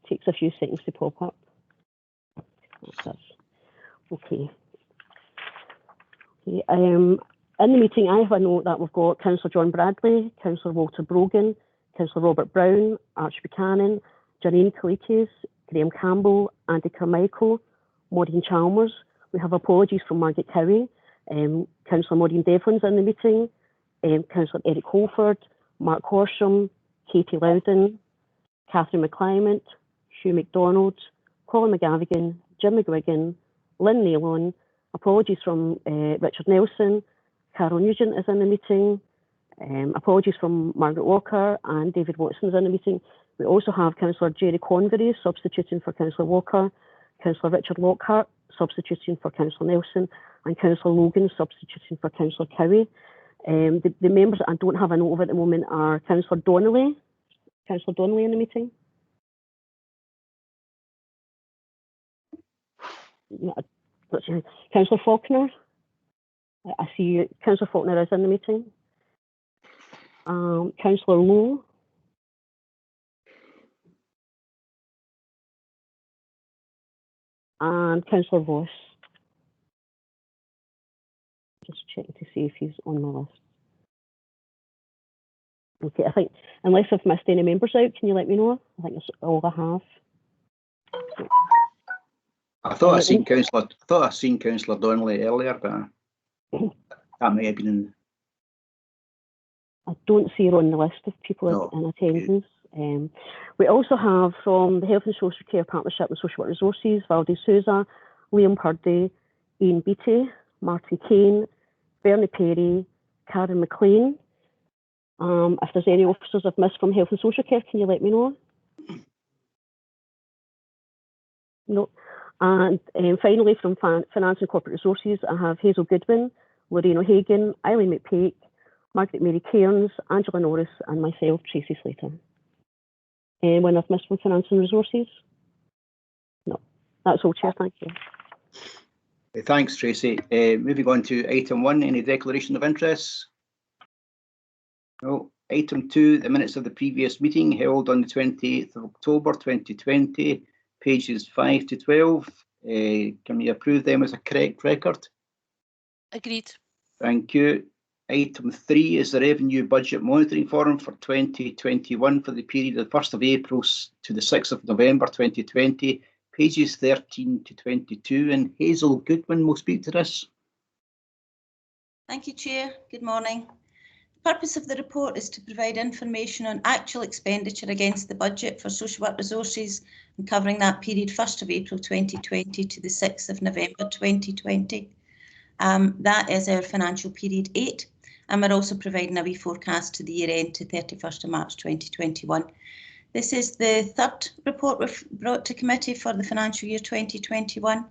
takes a few seconds to pop up. Okay. In the meeting, I have a note that we've got Councillor John Bradley, Councillor Walter Brogan, Councillor Robert Brown, Archie Buchanan, Janine Kalikius, Graham Campbell, Andy Carmichael, Maureen Chalmers. We have apologies from Margaret Cowie, Councillor Maureen Devlin's in the meeting, Councillor Eric Holford, Mark Horsham, Katie Loudon, Catherine McClymont, Hugh MacDonald, Colin McGavigan, Jim McGuigan, Lynn Naylon. Apologies from Richard Nelson, Carol Nugent is in the meeting. Apologies from Margaret Walker and David Watson is in the meeting. We also have Councillor Jerry Convery substituting for Councillor Walker, Councillor Richard Lockhart substituting for Councillor Nelson, and Councillor Logan substituting for Councillor Cowie. The members that I don't have a note of at the moment are Councillor Donnelly. Councillor Donnelly in the meeting? Yeah, Councillor Faulkner? I see Councillor Faulkner is in the meeting. Councillor Lowe? And Councillor Voss. Just checking to see if he's on my list. Okay, I think, unless I've missed any members out, can you let me know? I think that's all I have. I thought I seen Councillor Donnelly earlier, but that may have been in. I don't see her on the list of people in attendance. We also have from the Health and Social Care Partnership and Social Work Resources, Valde Souza, Liam Purdy, Ian Beattie, Martin Kane, Bernie Perry, Karen McLean. If there's any officers I've missed from Health and Social Care, can you let me know? No. And finally, from Finance and Corporate Resources, I have Hazel Goodwin, Lorraine O'Hagan, Eileen McPake, Margaret Mary Cairns, Angela Norris, and myself, Tracy Slater. Anyone I've missed from Finance and Resources? No. That's all, Chair. Thank you. Thanks, Tracy. Moving on to item 1, any declaration of interests? No. Item 2, the minutes of the previous meeting held on the 28th of October 2020, pages 5 to 12. Can we approve them as a correct record? Agreed. Thank you. Item 3 is the Revenue Budget Monitoring Forum for 2021 for the period of the 1st of April to the 6th of November 2020, pages 13 to 22. And Hazel Goodwin will speak to this. Thank you, Chair. Good morning. The purpose of the report is to provide information on actual expenditure against the budget for social work resources and covering that period 1st of April 2020 to the 6th of November 2020. That is our financial period 8, and we're also providing a wee forecast to the year end to 31st of March 2021. This is the third report we've brought to committee for the financial year 2021.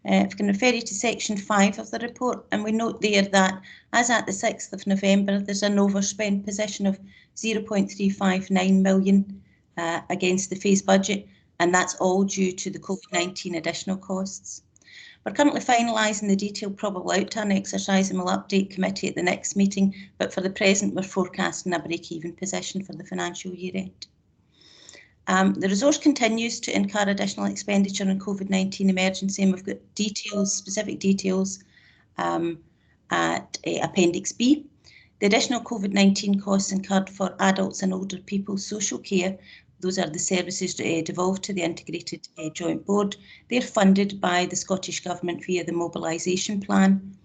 If I can refer you to section 5 of the report, and we note there that as at the 6th of November, there's an overspend position of 0.359 million against the phase budget, and that's all due to the COVID-19 additional costs. We're currently finalising the detailed probable outturn exercise and we'll update committee at the next meeting, but for the present we're forecasting a break-even position for the financial year end. The resource continues to incur additional expenditure on COVID-19 emergency, and we've got details, specific details at Appendix B. The additional COVID-19 costs incurred for adults and older people social care, those are the services devolved to the Integrated Joint Board. They're funded by the Scottish Government via the mobilisation plan.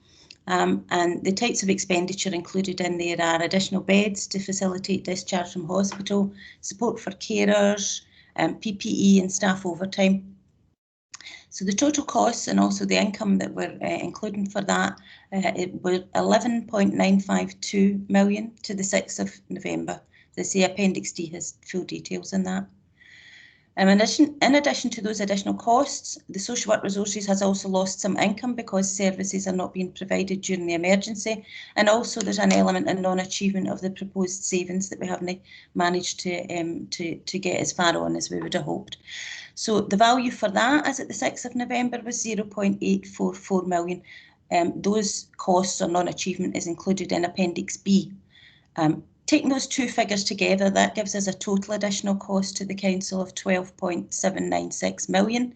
And the types of expenditure included in there are additional beds to facilitate discharge from hospital, support for carers, PPE and staff overtime. So the total costs and also the income that we're including for that were 11.952 million to the 6th of November. As the Appendix D has full details in that. In addition to those additional costs, the social work resources has also lost some income because services are not being provided during the emergency, and also there's an element of non-achievement of the proposed savings that we haven't managed to get as far on as we would have hoped. So the value for that as at the 6th of November was 0.844 million. Those costs or non-achievement is included in Appendix B. Taking those two figures together, that gives us a total additional cost to the Council of 12.796 million.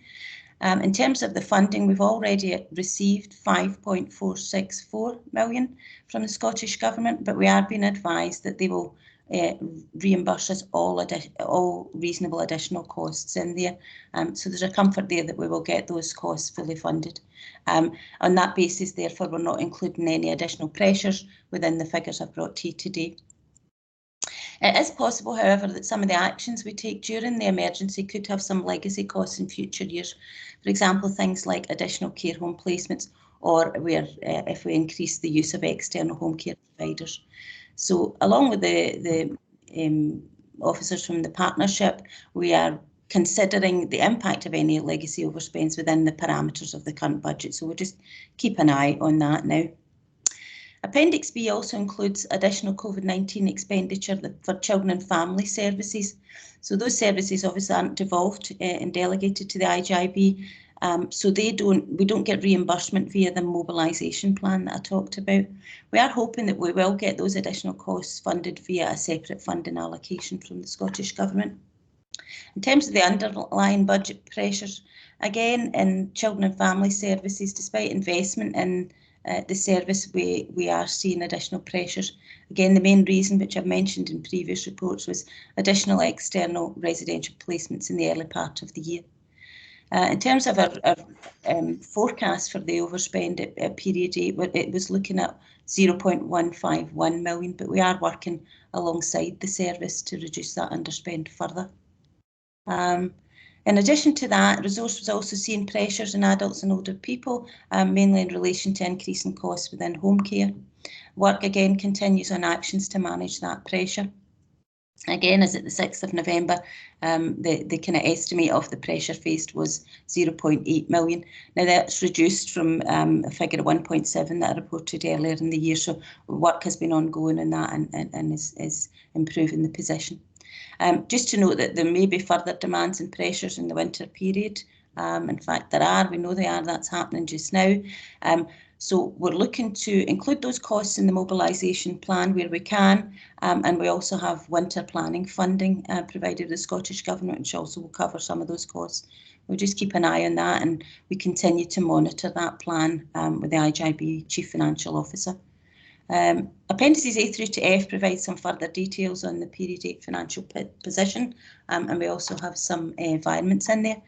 In terms of the funding, we've already received 5.464 million from the Scottish Government, but we are being advised that they will reimburse us all reasonable additional costs in there. So there's a comfort there that we will get those costs fully funded. On that basis, therefore, we're not including any additional pressures within the figures I've brought to you today. It is possible, however, that some of the actions we take during the emergency could have some legacy costs in future years. For example, things like additional care home placements, or where if we increase the use of external home care providers. So along with the officers from the partnership, we are considering the impact of any legacy overspends within the parameters of the current budget. So we'll just keep an eye on that now. Appendix B also includes additional COVID-19 expenditure for children and family services. So those services obviously aren't devolved and delegated to the IGIB. So we don't get reimbursement via the mobilisation plan that I talked about. We are hoping that we will get those additional costs funded via a separate funding allocation from the Scottish Government. In terms of the underlying budget pressures, again, in children and family services, despite investment in the service, we are seeing additional pressures. Again, the main reason, which I've mentioned in previous reports, was additional external residential placements in the early part of the year. In terms of our forecast for the overspend at period 8, it was looking at 0.151 million, but we are working alongside the service to reduce that underspend further. In addition to that, Resource was also seeing pressures in adults and older people, mainly in relation to increasing costs within home care. Work again continues on actions to manage that pressure. Again, as at the 6th of November, the kind of estimate of the pressure faced was 0.8 million. Now that's reduced from a figure of 1.7 that I reported earlier in the year. So work has been ongoing on that and is improving the position. Just to note that there may be further demands and pressures in the winter period. In fact, we know they are, that's happening just now. So we're looking to include those costs in the mobilisation plan where we can, and we also have winter planning funding provided by the Scottish Government, which also will cover some of those costs. We'll just keep an eye on that, and we continue to monitor that plan with the IGIB Chief Financial Officer. Appendices A through to F provide some further details on the period 8 financial position, and we also have some environments in there.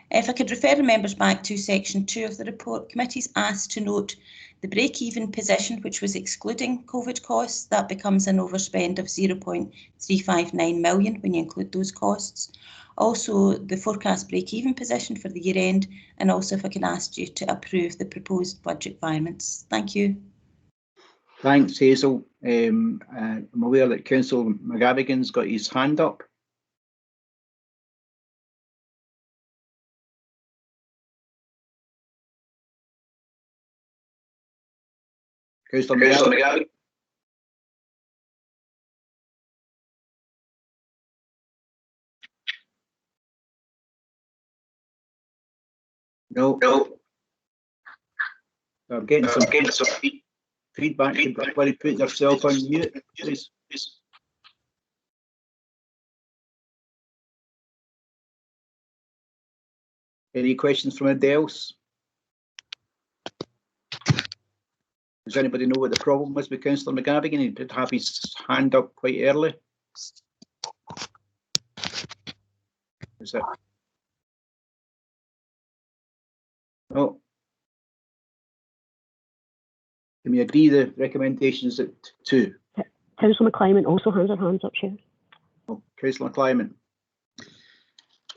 If I could refer the members back to section 2 of the report, committees asked to note the break-even position, which was excluding COVID costs. That becomes an overspend of 0.359 million when you include those costs. Also, the forecast break-even position for the year end, and also if I can ask you to approve the proposed budget environments. Thank you. Thanks, Hazel. I'm aware that Councillor McGavigan's got his hand up. Councillor McGavigan. No. I'm getting some feedback. Everybody put yourself on mute, please. Any questions from anybody else? Does anybody know what the problem was with Councillor McGavigan? He did have his hand up quite early. Is it? No. Can we agree the recommendations at 2? Councillor McClyman also has her hands up, Chair. Oh, Councillor McClyman.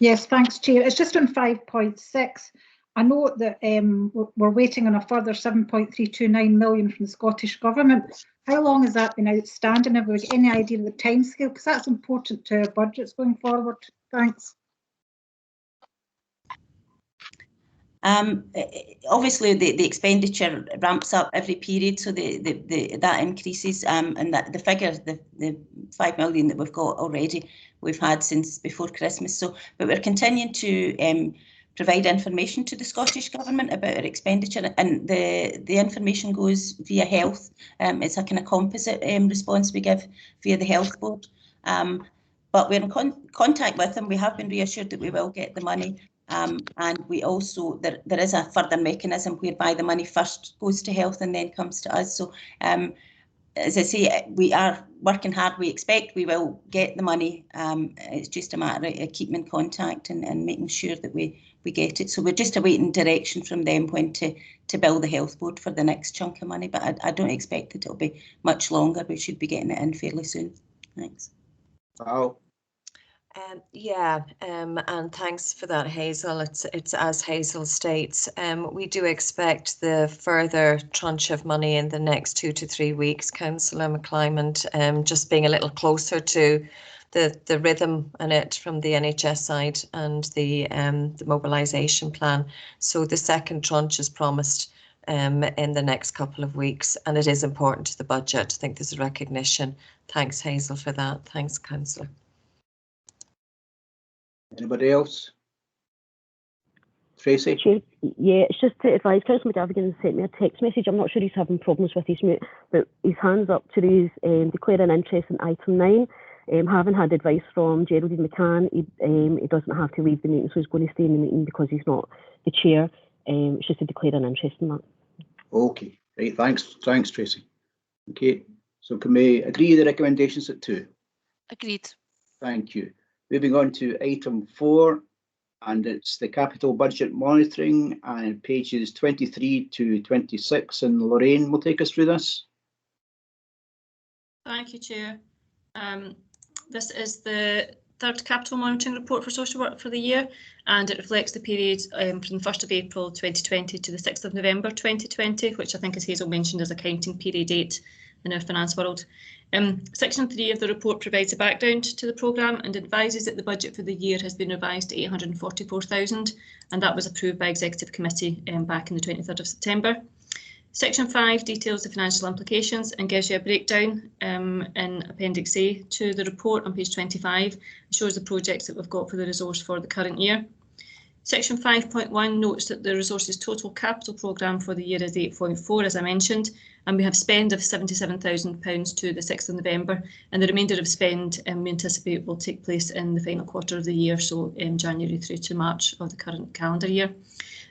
Yes, thanks, Chair. It's just on 5.6. I note that we're waiting on a further 7.329 million from the Scottish Government. How long has that been outstanding? Have we got any idea of the timescale? Because that's important to our budgets going forward. Thanks. Obviously, the expenditure ramps up every period, so that increases, and that the figure, the 5 million that we've got already, we've had since before Christmas. So, but we're continuing to provide information to the Scottish Government about our expenditure, and the information goes via health. It's a kind of composite response we give via the Health Board. But we're in contact with them. We have been reassured that we will get the money. And we also, there is a further mechanism whereby the money first goes to health and then comes to us. So as I say, we are working hard. We expect we will get the money. It's just a matter of keeping in contact and making sure that we get it. So we're just awaiting direction from them when to bill the Health Board for the next chunk of money. But I don't expect that it'll be much longer. We should be getting it in fairly soon. Thanks. Wow. And thanks for that, Hazel. It's as Hazel states, we do expect the further tranche of money in the next 2 to 3 weeks, Councillor McClymont, just being a little closer to the rhythm in it from the NHS side and the mobilisation plan. So the second tranche is promised in the next couple of weeks, and it is important to the budget. I think there's a recognition. Thanks, Hazel, for that. Thanks, Councillor. Anybody else? Tracy? Yeah, it's just to advise, Councillor McGavigan sent me a text message. I'm not sure he's having problems with his mute, but his hand's up to raise declare an interest in item 9. Having had advice from Geraldine McCann, he doesn't have to leave the meeting, so he's going to stay in the meeting because he's not the chair. It's just to declare an interest in that. Okay, right, thanks Tracy. Okay, so can we agree the recommendations at 2? Agreed. Thank you. Moving on to item 4, and it's the capital budget monitoring, and pages 23 to 26, and Lorraine will take us through this. Thank you, Chair. This is the third capital monitoring report for social work for the year, and it reflects the period from the 1st of April 2020 to the 6th of November 2020, which I think, as Hazel mentioned, is a counting period 8 in our finance world. Section 3 of the report provides a background to the programme and advises that the budget for the year has been revised to 844,000, and that was approved by Executive Committee back in the 23rd of September. Section 5 details the financial implications and gives you a breakdown in Appendix A to the report on page 25. It shows the projects that we've got for the resource for the current year. Section 5.1 notes that the resources total capital programme for the year is 8.4, as I mentioned, and we have spend of £77,000 to the 6th of November, and the remainder of spend we anticipate will take place in the final quarter of the year, so January through to March of the current calendar year.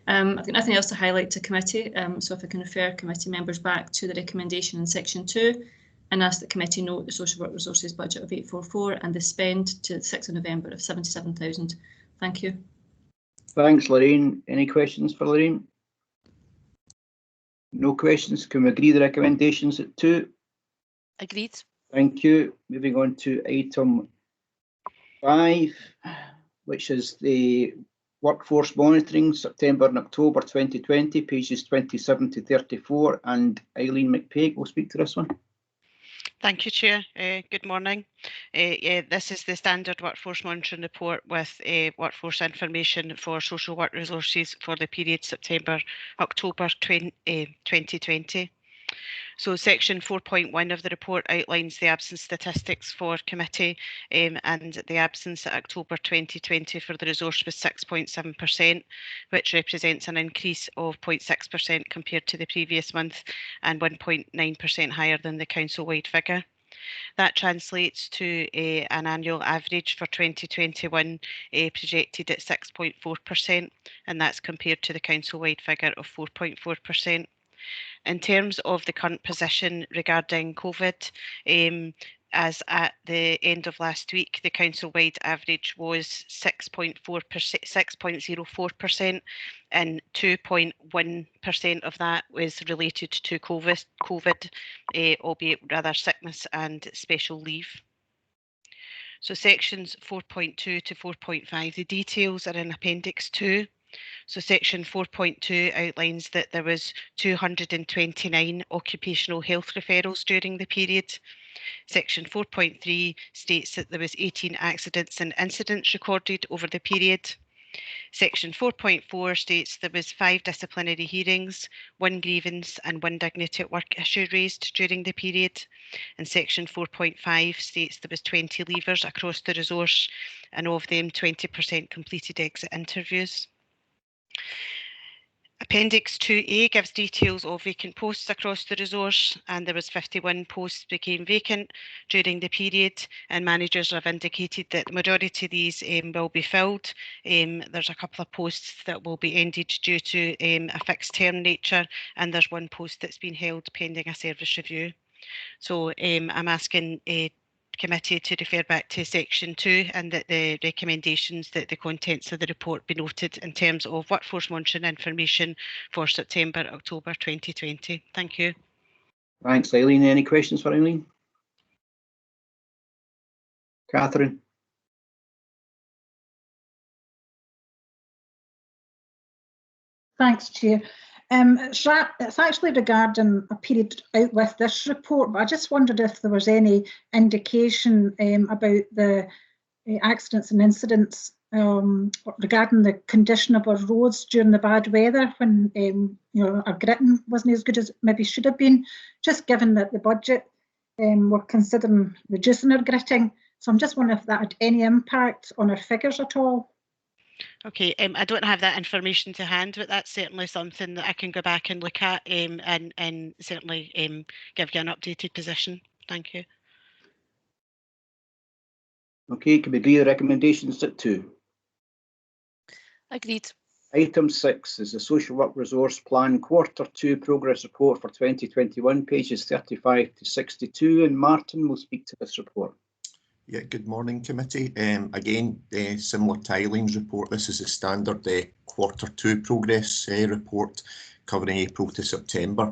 I've got nothing else to highlight to committee, so if I can refer committee members back to the recommendation in section 2 and ask that committee note the social work resources budget of 844 and the spend to the 6th of November of 77,000. Thank you. Thanks, Lorraine. Any questions for Lorraine? No questions. Can we agree the recommendations at 2? Agreed. Thank you. Moving on to item 5, which is the workforce monitoring, September and October 2020, pages 27 to 34, and Eileen McPaig will speak to this one. Thank you, Chair. Good morning. This is the standard workforce monitoring report with workforce information for social work resources for the period September-October 2020. So section 4.1 of the report outlines the absence statistics for committee, and the absence at October 2020 for the resource was 6.7%, which represents an increase of 0.6% compared to the previous month and 1.9% higher than the council-wide figure. That translates to an annual average for 2021 projected at 6.4%, and that's compared to the council-wide figure of 4.4%. In terms of the current position regarding COVID, as at the end of last week, the council-wide average was 6.04%, and 2.1% of that was related to COVID, albeit rather sickness and special leave. So sections 4.2 to 4.5, the details are in Appendix 2. So section 4.2 outlines that there was 229 occupational health referrals during the period. Section 4.3 states that there was 18 accidents and incidents recorded over the period. Section 4.4 states there was 5 disciplinary hearings, 1 grievance and 1 dignity at work issue raised during the period. And section 4.5 states there was 20 leavers across the resource, and of them 20% completed exit interviews. Appendix 2A gives details of vacant posts across the resource, and there was 51 posts became vacant during the period, and managers have indicated that the majority of these will be filled. There's a couple of posts that will be ended due to a fixed term nature, and there's one post that's been held pending a service review. So I'm asking committee to refer back to section 2, and that the recommendations that the contents of the report be noted in terms of workforce monitoring information for September-October 2020. Thank you. Thanks, Eileen. Any questions for Eileen? Catherine? Thanks, Chair. It's actually regarding a period out with this report, but I just wondered if there was any indication about the accidents and incidents regarding the condition of our roads during the bad weather when our gritting wasn't as good as it maybe should have been, just given that the budget we're considering reducing our gritting. So I'm just wondering if that had any impact on our figures at all. Okay, I don't have that information to hand, but that's certainly something that I can go back and look at and certainly give you an updated position. Thank you. Okay, can we agree the recommendations at 2? Agreed. Item 6 is the Social Work Resource Plan Q2 Progress Report for 2021, pages 35 to 62, and Martin will speak to this report. Yeah, good morning, committee. Again, similar to Eileen's report, this is a standard Q2 progress report covering April to September.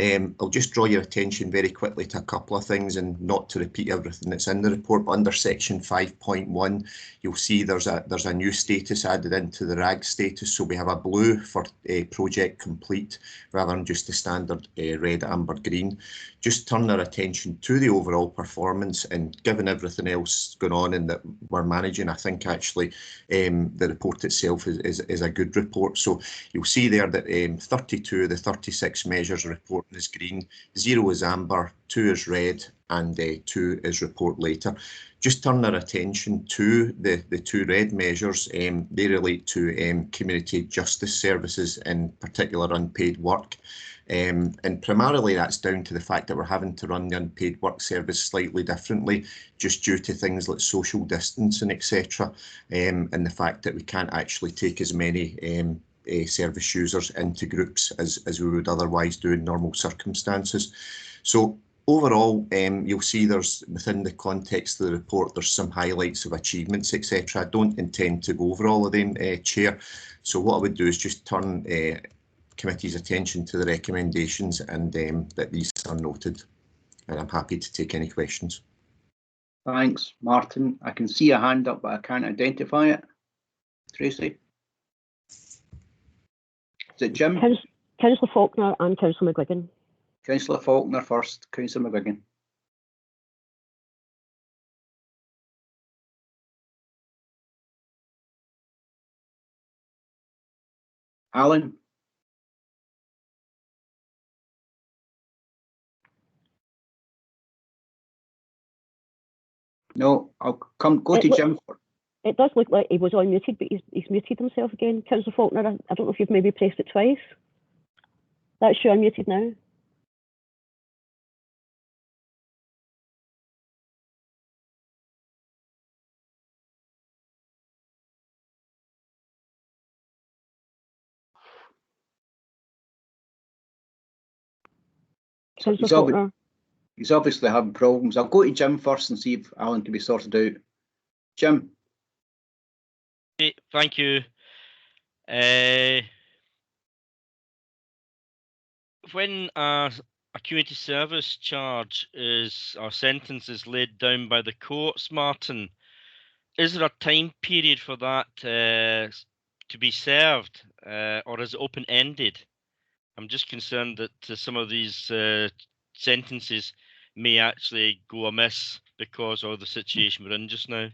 I'll just draw your attention very quickly to a couple of things, and not to repeat everything that's in the report, but under section 5.1 you'll see there's a new status added into the RAG status. So we have a blue for project complete rather than just the standard red, amber, green. Just turn our attention to the overall performance, and given everything else going on and that we're managing, I think actually the report itself is a good report. So you'll see there that 32 of the 36 measures report is green, 0 is amber, 2 is red, and 2 is report later. Just turn our attention to the 2 red measures. They relate to community justice services, in particular unpaid work. And primarily that's down to the fact that we're having to run the unpaid work service slightly differently, just due to things like social distancing, etc. And the fact that we can't actually take as many service users into groups as we would otherwise do in normal circumstances. So overall, you'll see there's, within the context of the report, there's some highlights of achievements, etc. I don't intend to go over all of them, Chair. So what I would do is just turn committee's attention to the recommendations, and that these are noted. And I'm happy to take any questions. Thanks, Martin. I can see a hand up, but I can't identify it. Tracy? Is it Jim? Councillor Faulkner and Councillor McGuigan. Councillor Faulkner first, Councillor McGuigan. Alan? No, I'll go to Jim. It does look like he was unmuted, but he's muted himself again. Councillor Faulkner, I don't know if you've maybe pressed it twice. That's you unmuted now. Councillor Faulkner. He's obviously having problems. I'll go to Jim first and see if Alan can be sorted out. Jim. Thank you. When a community service charge or sentence is laid down by the courts, Martin, is there a time period for that to be served, or is it open-ended? I'm just concerned that some of these sentences may actually go amiss because of the situation we're in just now.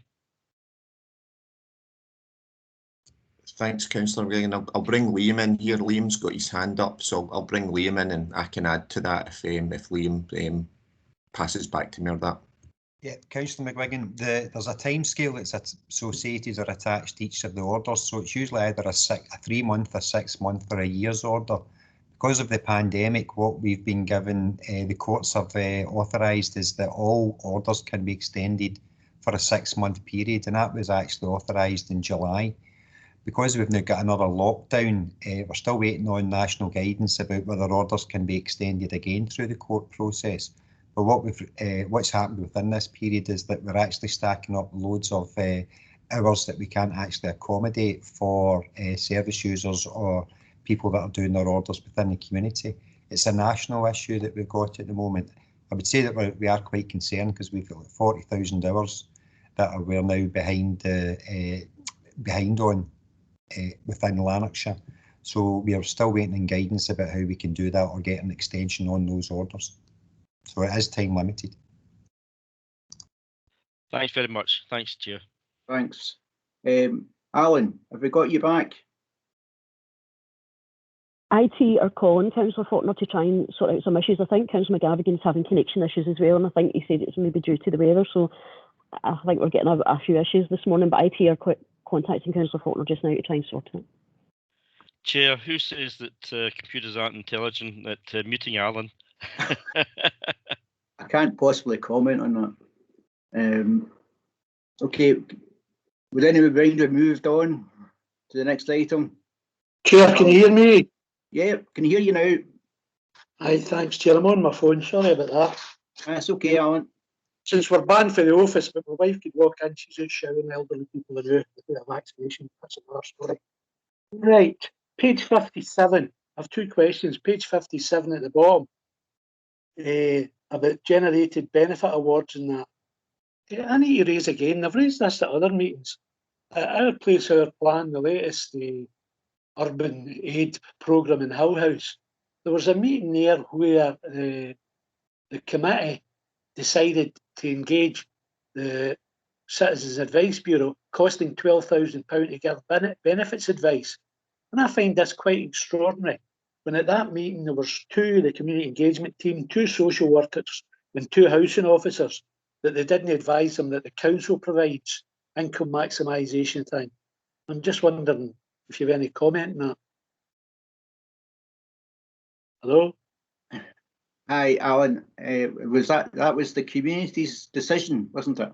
Thanks, Councillor McGuigan. I'll bring Liam in here. Liam's got his hand up, so I'll bring Liam in and I can add to that if Liam passes back to me or that. Yeah, Councillor McGuigan, there's a timescale that's associated or attached to each of the orders, so it's usually either a 3-month, a 6-month or a year's order. Because of the pandemic, what we've been given, the courts have authorised is that all orders can be extended for a 6-month period, and that was actually authorised in July. Because we've now got another lockdown, we're still waiting on national guidance about whether orders can be extended again through the court process. But what's happened within this period is that we're actually stacking up loads of hours that we can't actually accommodate for service users or people that are doing their orders within the community. It's a national issue that we've got at the moment. I would say that we are quite concerned because we've got 40,000 hours that we're now behind on within Lanarkshire. So we are still waiting on guidance about how we can do that or get an extension on those orders. So it is time limited. Thanks very much. Thanks, Chair. Thanks. Alan, have we got you back? IT are calling Councillor Faulkner to try and sort out some issues. I think Councillor McGavigan's having connection issues as well, and I think he said it's maybe due to the weather. So I think we're getting a few issues this morning, but IT are contacting Councillor Faulkner just now to try and sort it. Chair, who says that computers aren't intelligent? That muting Alan. I can't possibly comment on that. Okay, would anyone mind to moved on to the next item? Chair, can you hear me? Yeah, can you hear you now? Aye, thanks, Chair. I'm on my phone. Sorry about that. That's okay, Alan. Since we're banned for the office, but my wife could walk in, she's out showering elderly people in with a vaccination. That's another story. Right, page 57. I have two questions. Page 57 at the bottom. About generated benefit awards and that. I need to raise again. I've raised this at other meetings. Our place, our plan, the latest, the urban aid programme in Hull House. There was a meeting there where the committee decided to engage the Citizens Advice Bureau, costing £12,000 to give benefits advice. And I find this quite extraordinary. When at that meeting there was the community engagement team, 2 social workers and 2 housing officers, that they didn't advise them that the council provides income maximisation thing. I'm just wondering if you have any comment on that. Hello? Hi, Alan. Was that was the community's decision, wasn't it?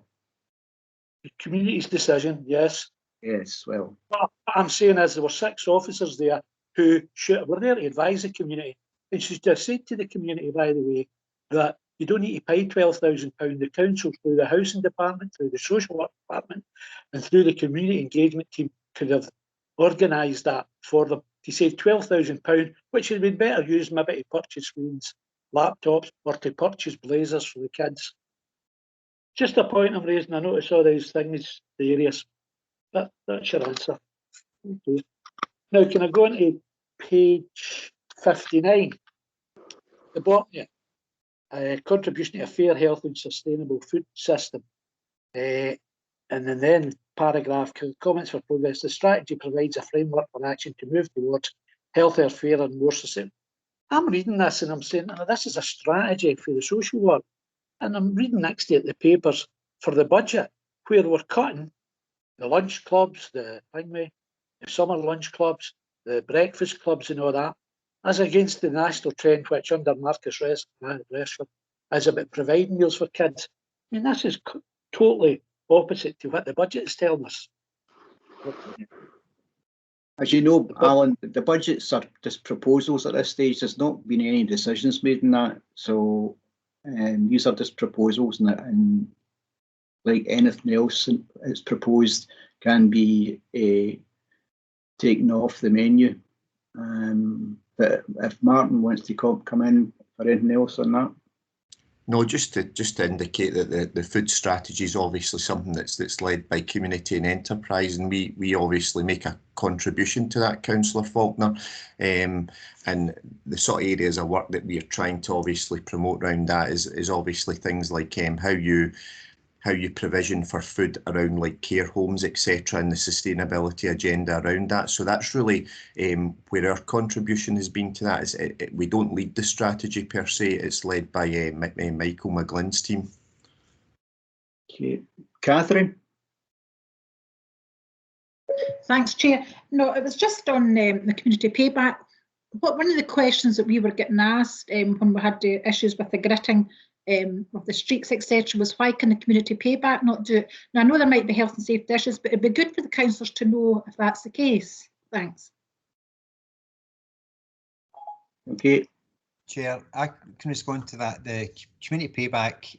The community's decision, yes. Yes, well. What I'm saying is there were 6 officers there who were there to advise the community. And she just said to the community, by the way, that you don't need to pay £12,000. The council, through the housing department, through the social work department, and through the community engagement team, could have organised that for them to save £12,000, which had been better used maybe to purchase screens, laptops, or to purchase blazers for the kids. Just a point I'm raising. I notice all these things, the areas. That's your answer. Okay. Now, can I go into page 59? The bottom, yeah. Contribution to a fair, health and sustainable food system. And then paragraph, comments for progress. The strategy provides a framework for action to move towards healthier, fairer and more sustainable. I'm reading this and I'm saying, oh, this is a strategy for the social work. And I'm reading next to it the papers for the budget, where we're cutting the lunch clubs, the summer lunch clubs, the breakfast clubs and all that, as against the national trend, which under Marcus Rashford is about providing meals for kids. I mean, this is totally opposite to what the budget is telling us. As you know, Alan, the budgets are just proposals at this stage. There's not been any decisions made in that. So these are just proposals, and like anything else that's proposed can be taken off the menu. But if Martin wants to come in for anything else on that. No, just to indicate that the food strategy is obviously something that's led by community and enterprise, and we obviously make a contribution to that, Councillor Faulkner, and the sort of areas of work that we are trying to obviously promote around that is obviously things like how you provision for food around like care homes, etc., and the sustainability agenda around that. So that's really where our contribution has been to that. Is we don't lead the strategy per se, it's led by Michael McGlynn's team. Okay. Catherine? Thanks, Chair. No, it was just on the community payback. One of the questions that we were getting asked when we had the issues with the gritting of the streets, etc., was why can the community payback not do it? Now, I know there might be health and safety issues, but it'd be good for the councillors to know if that's the case. Thanks. Okay. Chair, I can respond to that. The community payback,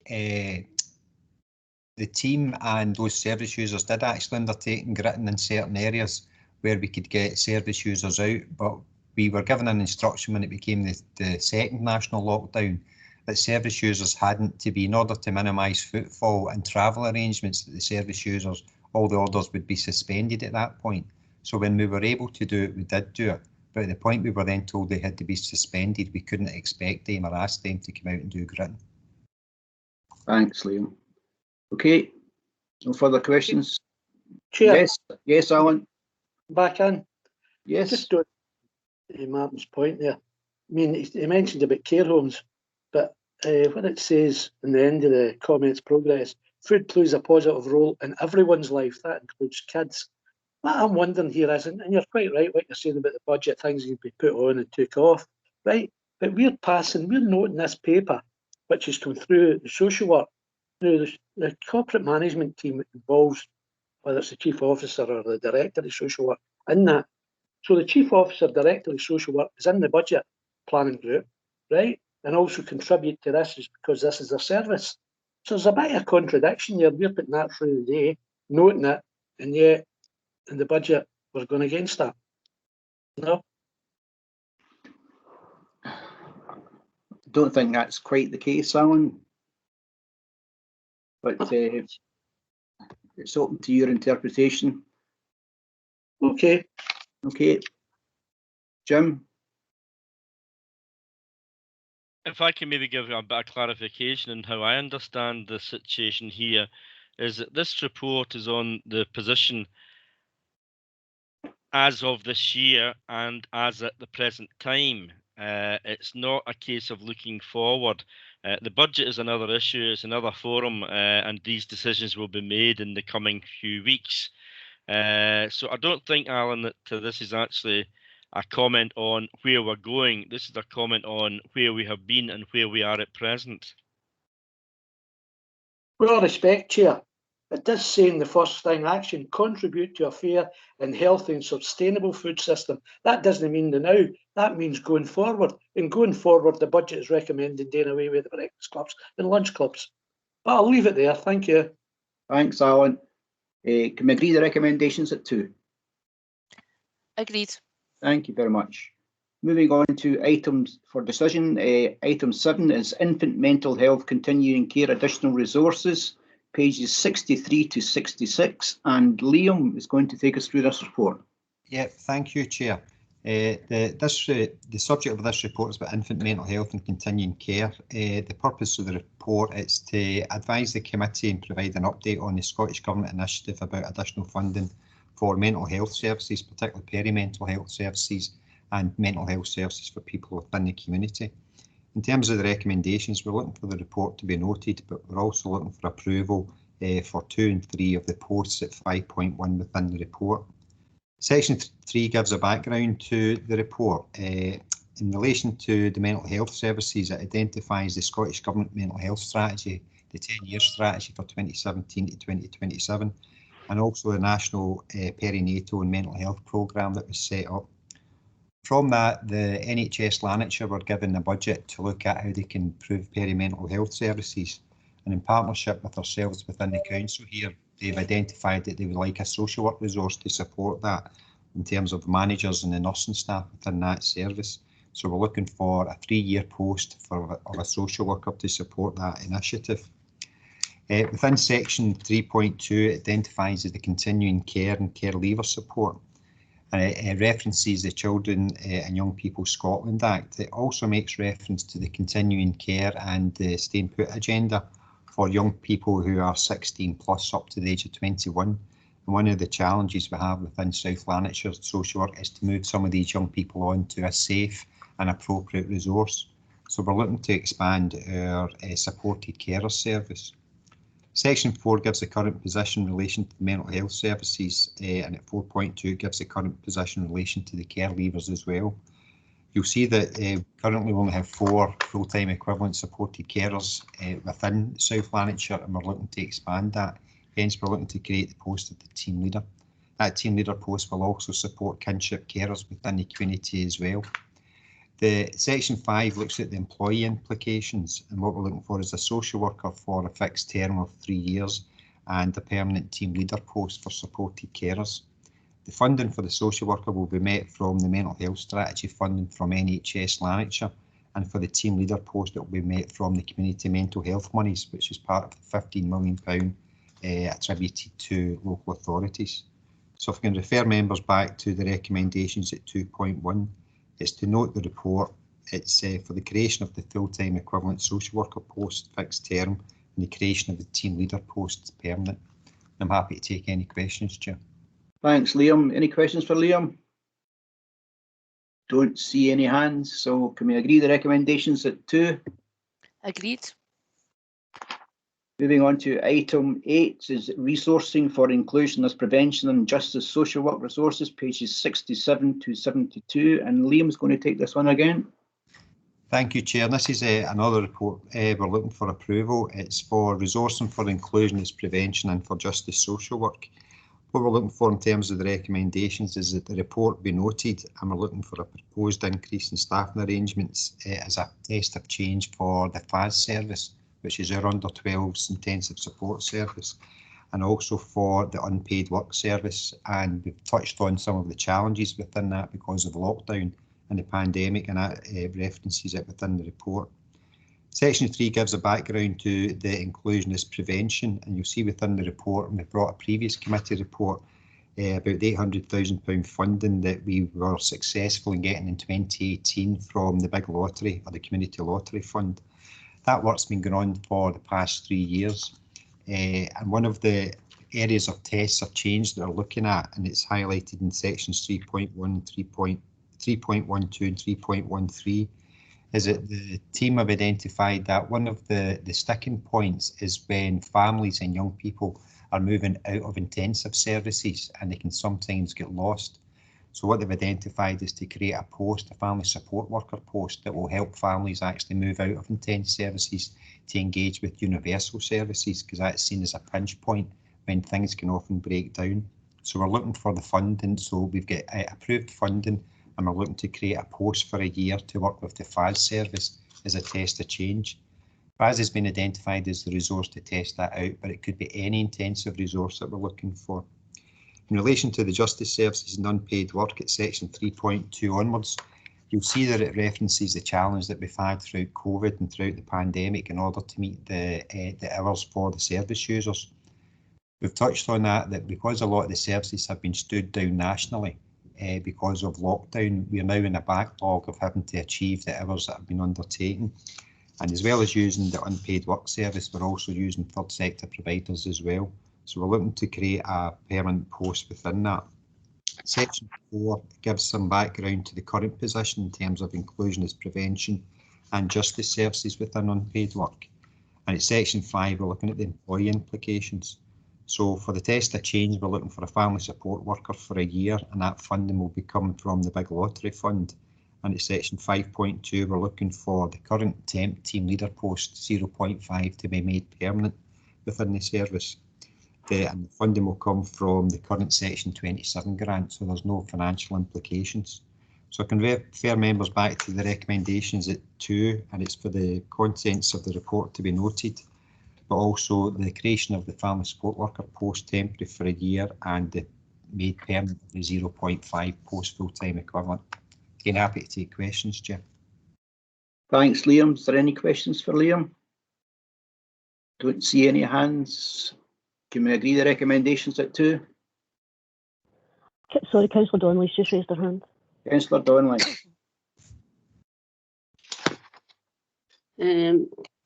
the team and those service users did actually undertake gritting in certain areas where we could get service users out, but we were given an instruction when it became the second national lockdown that service users hadn't to be, in order to minimise footfall and travel arrangements, that the service users, all the orders would be suspended at that point. So when we were able to do it, we did do it. But at the point we were then told they had to be suspended, we couldn't expect them or ask them to come out and do gritting. Thanks, Liam. Okay, no further questions? Chair. Yes, Alan? Back in. Yes. Just on Martin's point there. I mean, he mentioned about care homes, but when it says in the end of the comments progress, food plays a positive role in everyone's life, that includes kids. What I'm wondering here is, and you're quite right what you're saying about the budget, things you'd be put on and took off, right? But we're noting this paper, which has come through the social work, through the corporate management team that involves, whether it's the chief officer or the director of social work, in that. So the chief officer, director of social work is in the budget planning group, right? And also contribute to this is because this is their service. So there's a bit of a contradiction here. We're putting that through the day, noting it, and yet in the budget we're going against that. No? Don't think that's quite the case, Alan. But it's open to your interpretation. Okay. Okay. Jim? If I can maybe give a bit of clarification on how I understand the situation here, is that this report is on the position as of this year and as at the present time. It's not a case of looking forward. The budget is another issue, it's another forum, and these decisions will be made in the coming few weeks. So I don't think, Alan, that this is actually a comment on where we're going. This is a comment on where we have been and where we are at present. With all respect, Chair, it does say in the first thing, action contribute to a fair and healthy and sustainable food system. That doesn't mean the now, that means going forward. And going forward, the budget is recommending doing away with the breakfast clubs and lunch clubs. But I'll leave it there, thank you. Thanks, Alan. Can we agree the recommendations at 2? Agreed. Thank you very much. Moving on to items for decision. Item 7 is infant mental health continuing care additional resources, pages 63 to 66, and Liam is going to take us through this report. Yeah, thank you, Chair. The subject of this report is about infant mental health and continuing care. The purpose of the report is to advise the committee and provide an update on the Scottish Government initiative about additional funding for mental health services, particularly peri-mental health services and mental health services for people within the community. In terms of the recommendations, we're looking for the report to be noted, but we're also looking for approval for 2 and 3 of the posts at 5.1 within the report. Section 3 gives a background to the report. In relation to the mental health services, it identifies the Scottish Government mental health strategy, the 10-year strategy for 2017 to 2027, and also the national perinatal and mental health programme that was set up. From that, the NHS Lanarkshire were given a budget to look at how they can improve peri-mental health services. And in partnership with ourselves within the council here, they've identified that they would like a social work resource to support that in terms of managers and the nursing staff within that service. So we're looking for a 3-year post of a social worker to support that initiative. Within section 3.2, it identifies the continuing care and care leaver support. It references the Children and Young People Scotland Act. It also makes reference to the continuing care and the staying put agenda for young people who are 16 plus up to the age of 21. And one of the challenges we have within South Lanarkshire social work is to move some of these young people on to a safe and appropriate resource. So we're looking to expand our supported carer service. Section 4 gives the current position in relation to the mental health services, and at 4.2 gives the current position in relation to the care leavers as well. You'll see that currently we only have 4 full-time equivalent supported carers within South Lanarkshire, and we're looking to expand that. Hence, we're looking to create the post of the team leader. That team leader post will also support kinship carers within the community as well. The Section 5 looks at the employee implications, and what we're looking for is a social worker for a fixed term of 3 years and a permanent team leader post for supported carers. The funding for the social worker will be met from the mental health strategy funding from NHS Lanarkshire, and for the team leader post it will be met from the community mental health monies, which is part of the £15 million attributed to local authorities. So if we can refer members back to the recommendations at 2.1, it's to note the report. It's for the creation of the full-time equivalent social worker post fixed term and the creation of the team leader post permanent. I'm happy to take any questions, Chair. Thanks, Liam. Any questions for Liam? Don't see any hands, so can we agree the recommendations at 2? Agreed. Moving on to item 8 is resourcing for inclusionist prevention and justice social work resources, pages 67 to 72, and Liam's going to take this one again. Thank you, Chair. This is another report we're looking for approval. It's for resourcing for inclusionist prevention and for justice social work. What we're looking for in terms of the recommendations is that the report be noted, and we're looking for a proposed increase in staffing arrangements as a test of change for the FAS service, which is our under 12s intensive support service, and also for the unpaid work service. And we've touched on some of the challenges within that because of lockdown and the pandemic, and that references it within the report. Section 3 gives a background to the inclusionist prevention, and you'll see within the report, and we brought a previous committee report about the £800,000 funding that we were successful in getting in 2018 from the big lottery, or the community lottery fund. That work's been going on for the past 3 years, and one of the areas of tests or change that we're looking at, and it's highlighted in sections 3.1, 3.12 and 3.13, is that the team have identified that one of the sticking points is when families and young people are moving out of intensive services and they can sometimes get lost. So what they've identified is to create a post, a family support worker post, that will help families actually move out of intense services to engage with universal services, because that's seen as a pinch point when things can often break down. So we're looking for the funding, so we've got approved funding, and we're looking to create a post for a year to work with the FAS service as a test of change. FAS has been identified as the resource to test that out, but it could be any intensive resource that we're looking for. In relation to the justice services and unpaid work at section 3.2 onwards, you'll see that it references the challenge that we've had throughout COVID and throughout the pandemic in order to meet the hours for the service users. We've touched on that because a lot of the services have been stood down nationally, because of lockdown, we're now in a backlog of having to achieve the hours that have been undertaken. And as well as using the unpaid work service, we're also using third sector providers as well. So we're looking to create a permanent post within that. Section 4 gives some background to the current position in terms of inclusionist prevention and justice services within unpaid work. And at section 5, we're looking at the employee implications. So for the test of change, we're looking for a family support worker for a year, and that funding will be coming from the big lottery fund. And at section 5.2, we're looking for the current temp team leader post 0.5 to be made permanent within the service. And the funding will come from the current section 27 grant, so there's no financial implications. So I can refer members back to the recommendations at 2, and it's for the contents of the report to be noted, but also the creation of the family support worker post temporary for a year and the made permanent the 0.5 post full-time equivalent. Again, happy to take questions, Chair. Thanks, Liam. Is there any questions for Liam? Don't see any hands. Can we agree the recommendations at 2? Sorry, Councillor Donnelly's just raised her hand. Councillor Donnelly.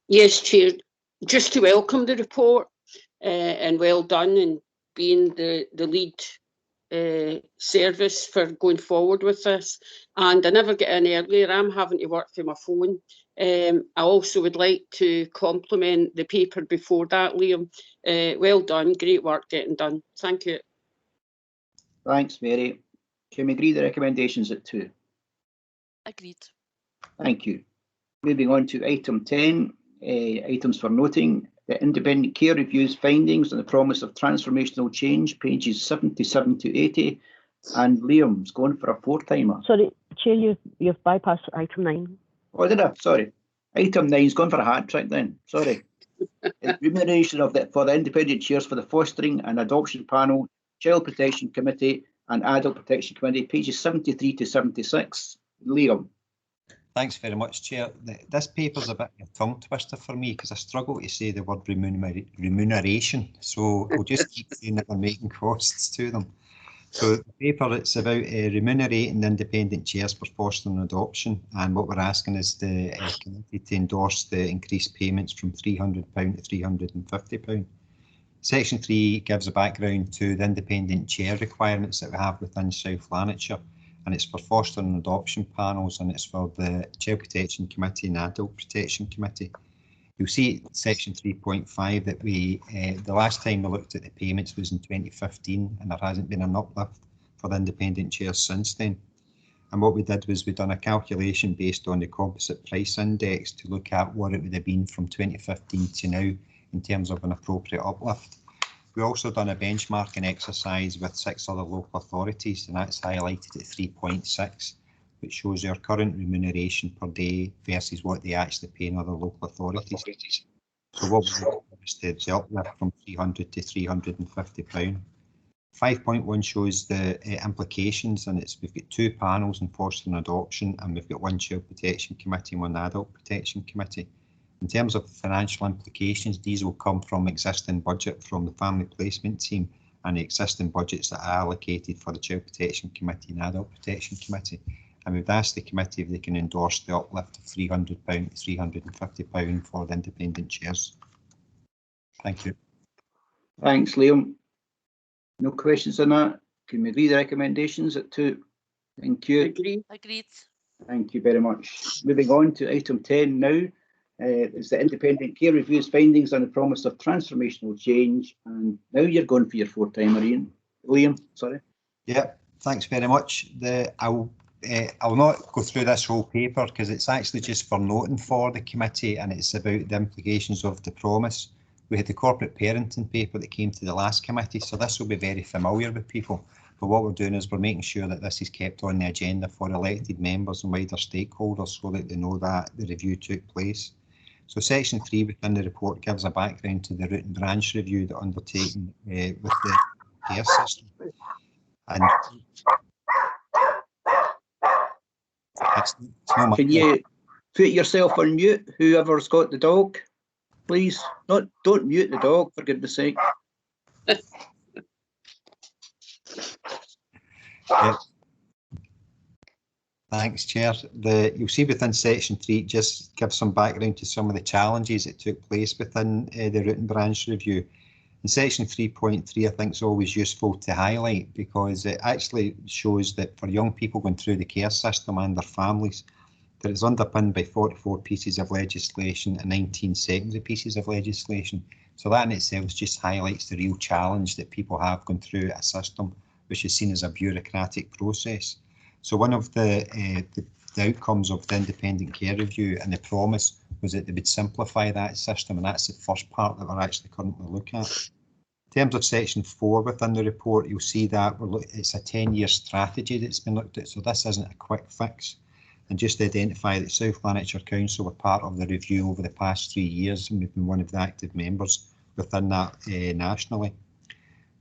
Yes, Chair. Just to welcome the report and well done in being the lead service for going forward with this. And I never get in earlier. I'm having to work through my phone I also would like to compliment the paper before that, Liam. Well done, great work getting done. Thank you. Thanks, Mary. Can we agree the recommendations at 2? Agreed. Thank you. Moving on to item 10, items for noting. The independent care reviews findings on the promise of transformational change, pages 77 to 80. And Liam's going for a 4-timer. Sorry, Chair, you've bypassed item 9. Oh, did I? Sorry. Item 9's going for a hat trick then. Sorry. Remuneration for the independent chairs for the Fostering and Adoption Panel, Child Protection Committee and Adult Protection Committee, pages 73 to 76. Liam. Thanks very much, Chair. This paper's a bit of a tongue twister for me because I struggle to say the word remuneration. So I'll just keep saying that we're making costs to them. So the paper, it's about remunerating independent chairs for fostering and adoption, and what we're asking is the committee to endorse the increased payments from £300 to £350. Section 3 gives a background to the independent chair requirements that we have within South Lanarkshire, and it's for fostering and adoption panels, and it's for the Child Protection Committee and Adult Protection Committee. You'll see section 3.5 that the last time we looked at the payments was in 2015, and there hasn't been an uplift for the independent chairs since then. And what we did was we done a calculation based on the composite price index to look at what it would have been from 2015 to now in terms of an appropriate uplift. We also done a benchmarking exercise with 6 other local authorities, and that's highlighted at 3.6. which shows their current remuneration per day versus what they actually pay in other local authorities. So what we want is the uplift from £300 to £350. 5.1 shows the implications, and we've got 2 panels in fostering and adoption, and we've got 1 child protection committee and 1 adult protection committee. In terms of financial implications, these will come from existing budget from the family placement team and the existing budgets that are allocated for the child protection committee and adult protection committee. And we've asked the committee if they can endorse the uplift of £300 to £350 for the independent chairs. Thank you. Thanks, Liam. No questions on that. Can we agree the recommendations at 2? Thank you. Agreed. Thank you very much. Moving on to item 10 now. Is the independent care reviews findings on the promise of transformational change. And now you're going for your 4-timer, Liam, sorry. Yeah, thanks very much. I'll not go through this whole paper because it's actually just for noting for the committee, and it's about the implications of the promise. We had the corporate parenting paper that came to the last committee, so this will be very familiar with people. But what we're doing is we're making sure that this is kept on the agenda for elected members and wider stakeholders so that they know that the review took place. So section 3 within the report gives a background to the root and branch review that undertaken with the care system. And can you put yourself on mute, whoever's got the dog, please? Don't mute the dog, for goodness sake. Yeah. Thanks, Chair. You'll see within section 3 it just gives some background to some of the challenges that took place within the root and branch review. In section 3.3, I think it's always useful to highlight because it actually shows that for young people going through the care system and their families, that it's underpinned by 44 pieces of legislation and 19 secondary pieces of legislation. So that in itself just highlights the real challenge that people have going through a system which is seen as a bureaucratic process. So one of the outcomes of the independent care review and the promise was that they would simplify that system, and that's the first part that we're actually currently looking at. In terms of section 4 within the report, you'll see that it's a 10-year strategy that's been looked at, so this isn't a quick fix. And just to identify that South Lanarkshire Council were part of the review over the past 3 years, and we've been one of the active members within that nationally.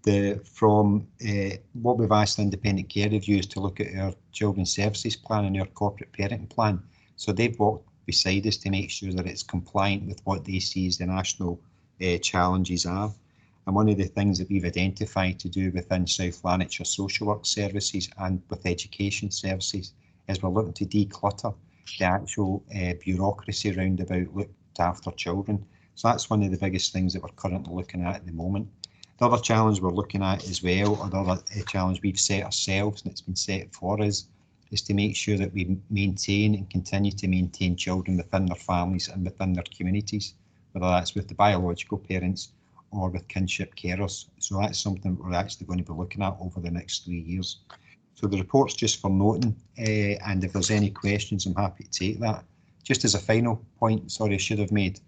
What we've asked the independent care reviews to look at our children's services plan and our corporate parenting plan. So they've walked beside us to make sure that it's compliant with what they see as the national challenges are. And one of the things that we've identified to do within South Lanarkshire social work services and with education services is we're looking to declutter the actual bureaucracy around about looked after children. So that's one of the biggest things that we're currently looking at the moment. The other challenge we're looking at as well, or the other challenge we've set ourselves and it's been set for us, is to make sure that we maintain and continue to maintain children within their families and within their communities, whether that's with the biological parents or with kinship carers. So that's something we're actually going to be looking at over the next 3 years. So the report's just for noting, and if there's any questions, I'm happy to take that. Just as a final point, sorry, I should have made,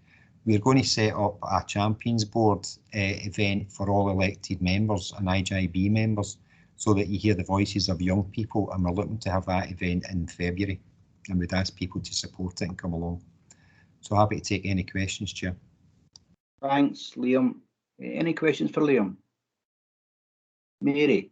we're going to set up a Champions Board event for all elected members and IJB members, so that you hear the voices of young people, and we're looking to have that event in February, and we'd ask people to support it and come along. So happy to take any questions, Chair. Thanks, Liam. Any questions for Liam? Mary?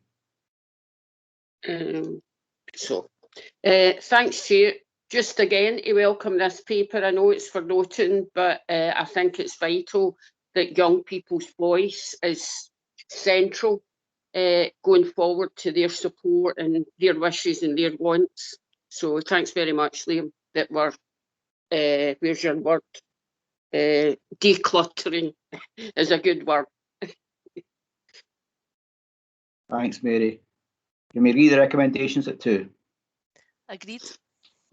Thanks, Chair. Just again to welcome this paper. I know it's for noting, but I think it's vital that young people's voice is central going forward to their support and their wishes and their wants. So thanks very much, Liam, that we're, where's your word? Decluttering is a good word. Thanks, Mary. Can we read the recommendations at 2? Agreed.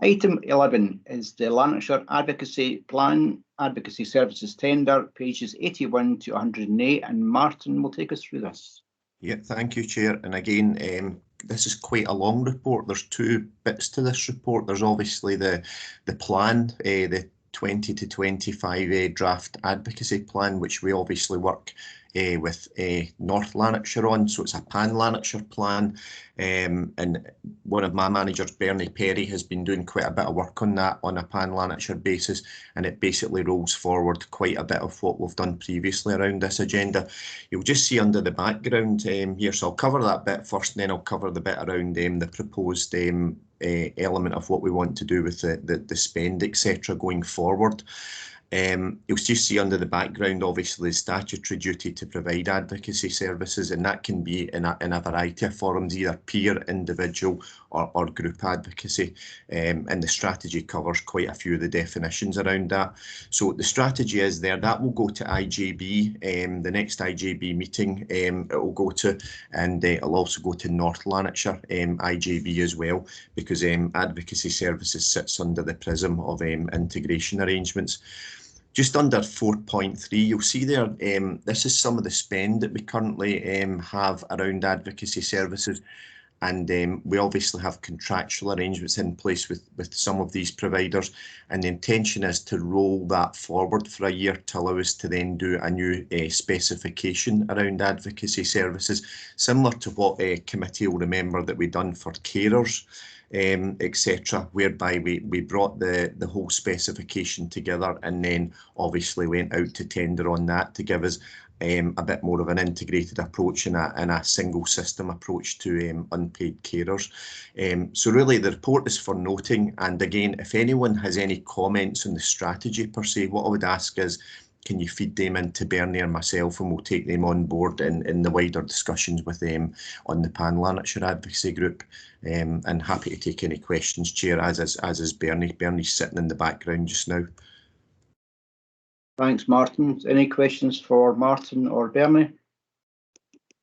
Item 11 is the Lanarkshire Advocacy Plan Advocacy Services Tender, pages 81 to 108, and Martin will take us through this. Yeah, thank you, Chair. And again, this is quite a long report. There's 2 bits to this report. There's obviously the plan, the 20 to 25 draft advocacy plan, which we obviously work with North Lanarkshire on, so it's a pan-Lanarkshire plan, and one of my managers, Bernie Perry, has been doing quite a bit of work on that on a pan-Lanarkshire basis, and it basically rolls forward quite a bit of what we've done previously around this agenda. You'll just see under the background here, so I'll cover that bit first, and then I'll cover the bit around the proposed element of what we want to do with the spend, etc. going forward. You'll just see under the background, obviously, the statutory duty to provide advocacy services, and that can be in a variety of forums, either peer, individual or group advocacy, and the strategy covers quite a few of the definitions around that. So the strategy is there, that will go to IJB, the next IJB meeting it will go to, and it'll also go to North Lanarkshire IJB as well, because advocacy services sits under the prism of integration arrangements. Just under 4.3, you'll see there, this is some of the spend that we currently have around advocacy services, and we obviously have contractual arrangements in place with some of these providers, and the intention is to roll that forward for a year to allow us to then do a new specification around advocacy services, similar to what committee will remember that we've done for carers, etc., whereby we brought the whole specification together and then obviously went out to tender on that to give us a bit more of an integrated approach and a single system approach to unpaid carers. So really the report is for noting, and again, if anyone has any comments on the strategy per se, what I would ask is, can you feed them into Bernie or myself, and we'll take them on board in the wider discussions with them on the pan-Lanarkshire advocacy group. And happy to take any questions, Chair, as is Bernie. Bernie's sitting in the background just now. Thanks, Martin. Any questions for Martin or Bernie?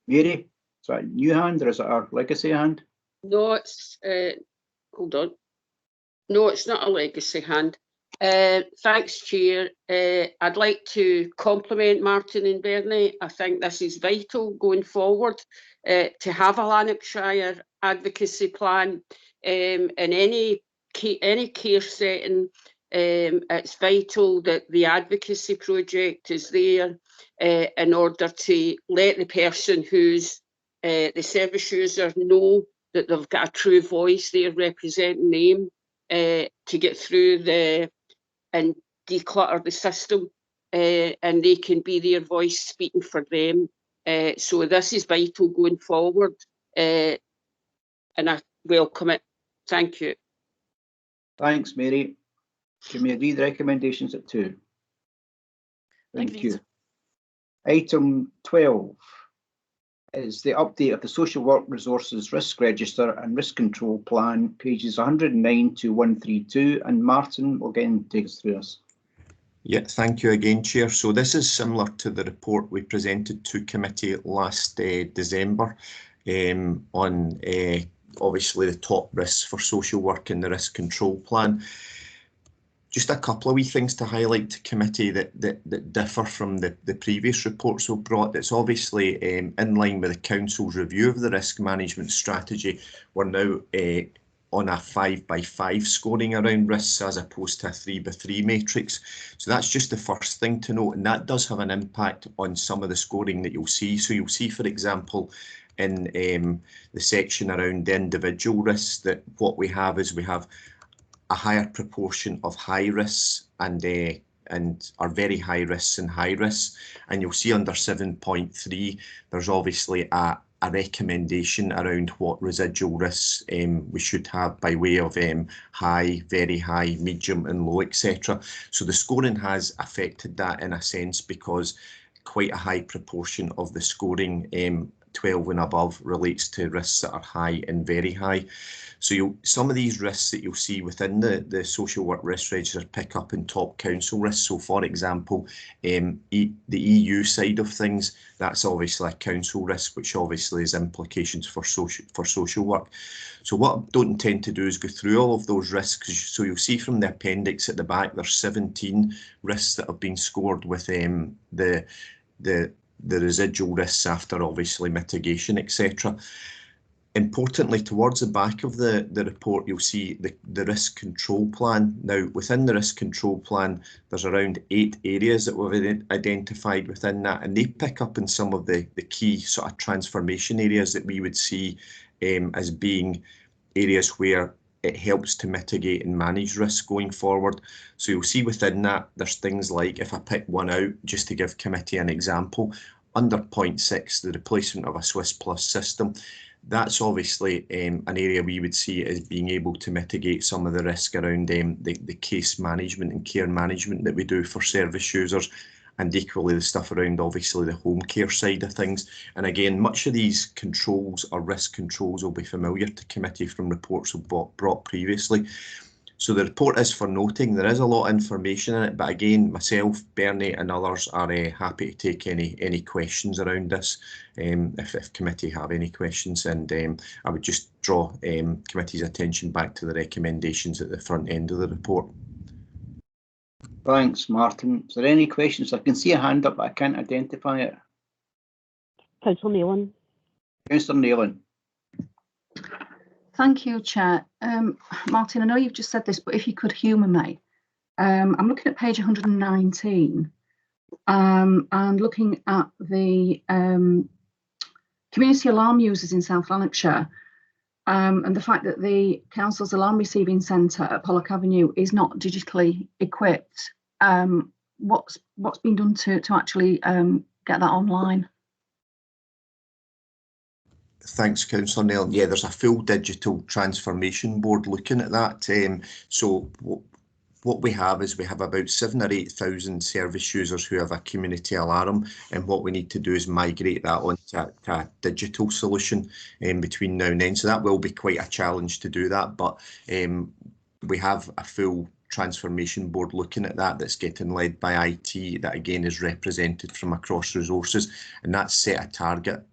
Mary, is that a new hand or is it our legacy hand? No, it's hold on. No, it's not a legacy hand. Thanks, Chair. I'd like to compliment Martin and Bernie. I think this is vital going forward to have a Lanarkshire advocacy plan in any care setting. It's vital that the advocacy project is there in order to let the person who's the service user know that they've got a true voice there representing them to get through and declutter the system, and they can be their voice speaking for them. So this is vital going forward, and I welcome it. Thank you. Thanks, Mary. Can we read the recommendations at 2? Thank you. Item 12 is the update of the Social Work Resources Risk Register and Risk Control Plan, pages 109 to 132, and Martin will again take us through this. Yeah, thank you again, Chair. So this is similar to the report we presented to committee last December on obviously the top risks for social work in the risk control plan. Just a couple of wee things to highlight to committee that differ from the previous reports we've brought. It's obviously in line with the Council's review of the risk management strategy. We're now on a 5x5 scoring around risks as opposed to a 3x3 matrix. So that's just the first thing to note, and that does have an impact on some of the scoring that you'll see. So you'll see, for example, in the section around the individual risks, that what we have is we have a higher proportion of high risks and are very high risks and high risks. And you'll see under 7.3, there's obviously a recommendation around what residual risks we should have by way of high, very high, medium and low, etc. So the scoring has affected that in a sense, because quite a high proportion of the scoring 12 and above relates to risks that are high and very high. So some of these risks that you'll see within the social work risk register pick up in top council risks. So for example, the EU side of things, that's obviously a council risk, which obviously has implications for social work. So what I don't intend to do is go through all of those risks. So you'll see from the appendix at the back, there's 17 risks that have been scored with the residual risks after obviously mitigation, etc. Importantly, towards the back of the report, you'll see the risk control plan. Now, within the risk control plan, there's around 8 areas that we've identified within that, and they pick up in some of the key sort of transformation areas that we would see as being areas where it helps to mitigate and manage risk going forward. So you'll see within that, there's things like, if I pick one out, just to give committee an example, under point 6, the replacement of a Swiss Plus system. That's obviously an area we would see as being able to mitigate some of the risk around the case management and care management that we do for service users, and equally the stuff around obviously the home care side of things. And again, much of these controls or risk controls will be familiar to committee from reports we've brought previously. So the report is for noting. There is a lot of information in it, but again, myself, Bernie and others are happy to take any questions around this if committee have any questions. And I would just draw committee's attention back to the recommendations at the front end of the report. Thanks, Martin. Is there any questions? I can see a hand up, but I can't identify it. Councillor Nealon. Councillor Nealon. Thank you, Chair. Martin, I know you've just said this, but if you could humour me. I'm looking at page 119 and looking at the community alarm users in South Lanarkshire, and the fact that the council's alarm receiving centre at Pollock Avenue is not digitally equipped. What's been done to actually get that online? Thanks, Councillor Neil. Yeah, there's a full digital transformation board looking at that. So what we have is we have about 7,000 or 8,000 service users who have a community alarm, and what we need to do is migrate that onto a digital solution between now and then. So that will be quite a challenge to do that, but we have a full transformation board looking at that that's getting led by IT, that again is represented from across resources, and that's set a target.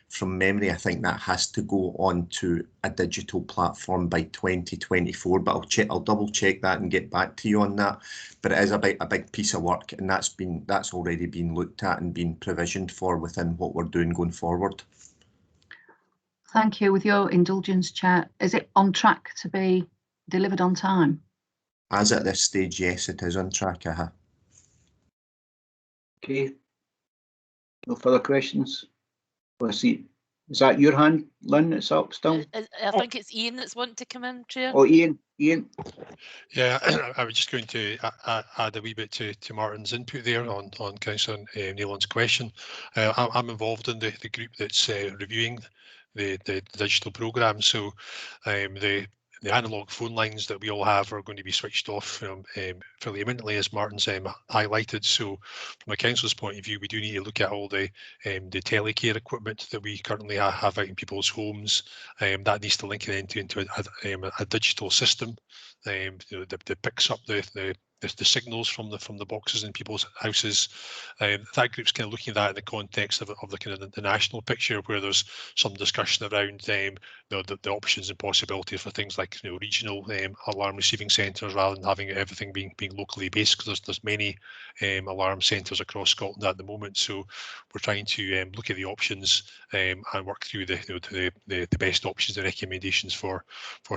From memory, I think that has to go on to a digital platform by 2024, but I'll double check that and get back to you on that. But it is a big piece of work, and that's already been looked at and been provisioned for within what we're doing going forward. Thank you. With your indulgence, Chair, is it on track to be delivered on time? As at this stage, yes, it is on track. Okay. No further questions? Let's see. Is that your hand, Lynn? It's up still? I think it's Ian that's wanting to come in, Chair. Oh, Ian. Yeah, I was just going to add a wee bit to Martin's input there on Councillor Nealon's question. I'm involved in the group that's reviewing the digital programme. So the analogue phone lines that we all have are going to be switched off fairly imminently, as Martin's highlighted. So from a council's point of view, we do need to look at all the telecare equipment that we currently have out in people's homes. That needs to link it into a digital system that picks up the the signals from the boxes in people's houses. That group's kind of looking at that in the context of the kind of the national picture, where there's some discussion around the options and possibilities for things like regional alarm receiving centres rather than having everything being locally based, because there's many alarm centres across Scotland at the moment. So we're trying to look at the options and work through the best options and recommendations for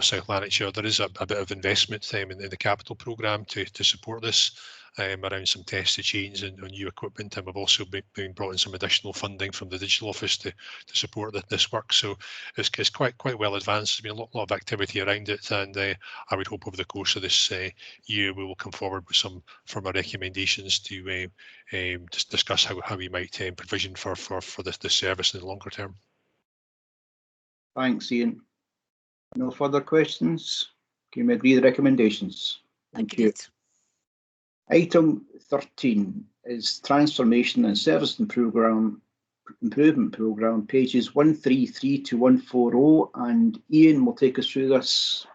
South Lanarkshire. There is a bit of investment in the capital programme to support this, around some test of change and new equipment, and we've also been brought in some additional funding from the digital office to support this work. So it's quite well advanced. There's been a lot of activity around it, and I would hope over the course of this year we will come forward with some firmer recommendations to just discuss how we might provision for this service in the longer term. Thanks, Ian. No further questions? Can you agree the recommendations? Thank you. Item 13 is Transformation and Service Improvement Programme, pages 133 to 140, and Ian will take us through this.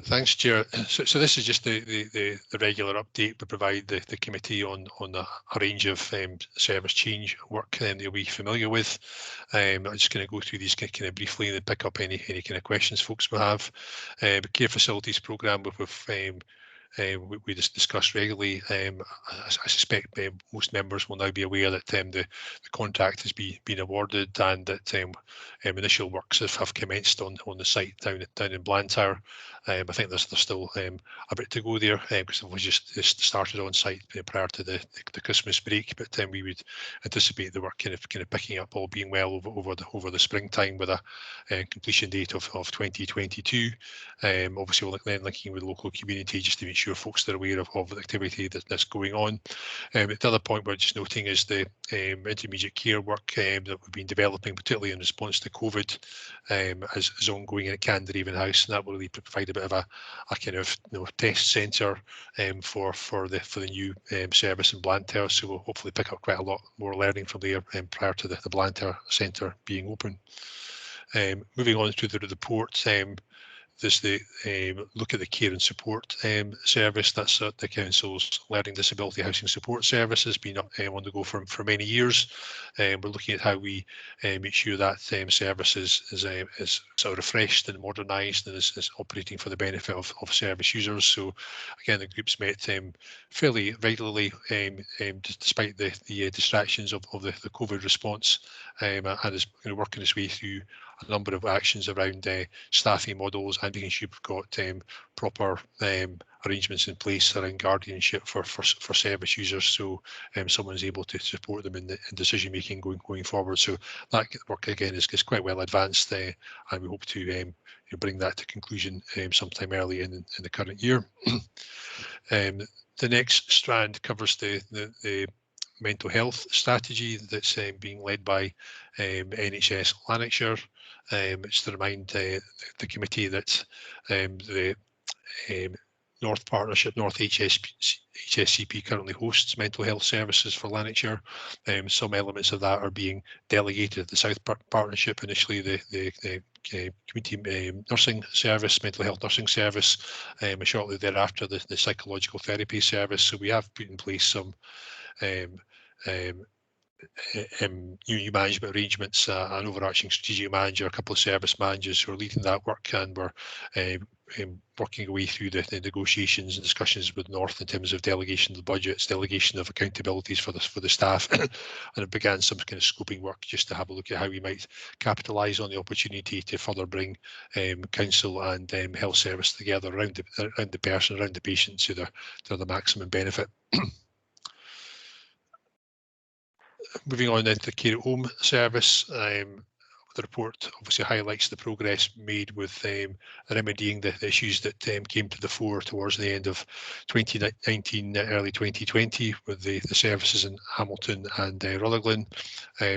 Thanks, Chair. So this is just the regular update we provide the committee on a range of service change work that you'll be familiar with. I'm just going to go through these kind of briefly and pick up any kind of questions folks will have. The Care Facilities Programme we just discuss regularly. I suspect most members will now be aware that the contract has been awarded, and that initial works have commenced on the site down in Blantyre. I think there's still a bit to go there, because it was just started on site prior to the Christmas break, but we would anticipate the work kind of picking up, all being well, over the springtime, with a completion date of 2022. Obviously we're then linking with the local community just to make sure folks are aware of the activity that's going on. The other point we're just noting is the intermediate care work that we've been developing, particularly in response to COVID, is ongoing at Candraven House, and that will really provide a bit of a kind of test centre for the new service in Blantyre. So we'll hopefully pick up quite a lot more learning from there prior to the Blantyre centre being open. Moving on to the report. There's the look at the care and support service. That's the Council's Learning Disability Housing Support Service. Has been on the go for many years. We're looking at how we make sure that service is sort of refreshed and modernised and is operating for the benefit of service users. So again, the group's met fairly regularly, despite the distractions of the COVID response, and is working its way through a number of actions around staffing models and making sure we've got proper arrangements in place around guardianship for service users, so someone's able to support them in decision making going forward. So that work again is quite well advanced, and we hope to bring that to conclusion sometime early in the current year. The next strand covers the mental health strategy that's being led by NHS Lanarkshire. It's to remind the committee that the North Partnership, North HSCP currently hosts mental health services for Lanarkshire. Some elements of that are being delegated at the South Partnership, initially the community nursing service, mental health nursing service, and shortly thereafter the psychological therapy service. So we have put in place some new management arrangements, an overarching strategic manager, a couple of service managers who are leading that work, and we're working away through the negotiations and discussions with North in terms of delegation of the budgets, delegation of accountabilities for the staff, and it began some kind of scoping work just to have a look at how we might capitalise on the opportunity to further bring council and health service together around the person, around the patient, to the maximum benefit. Moving on then to the care at home service, the report obviously highlights the progress made with remedying the issues that came to the fore towards the end of 2019, early 2020, with the services in Hamilton and Rutherglen.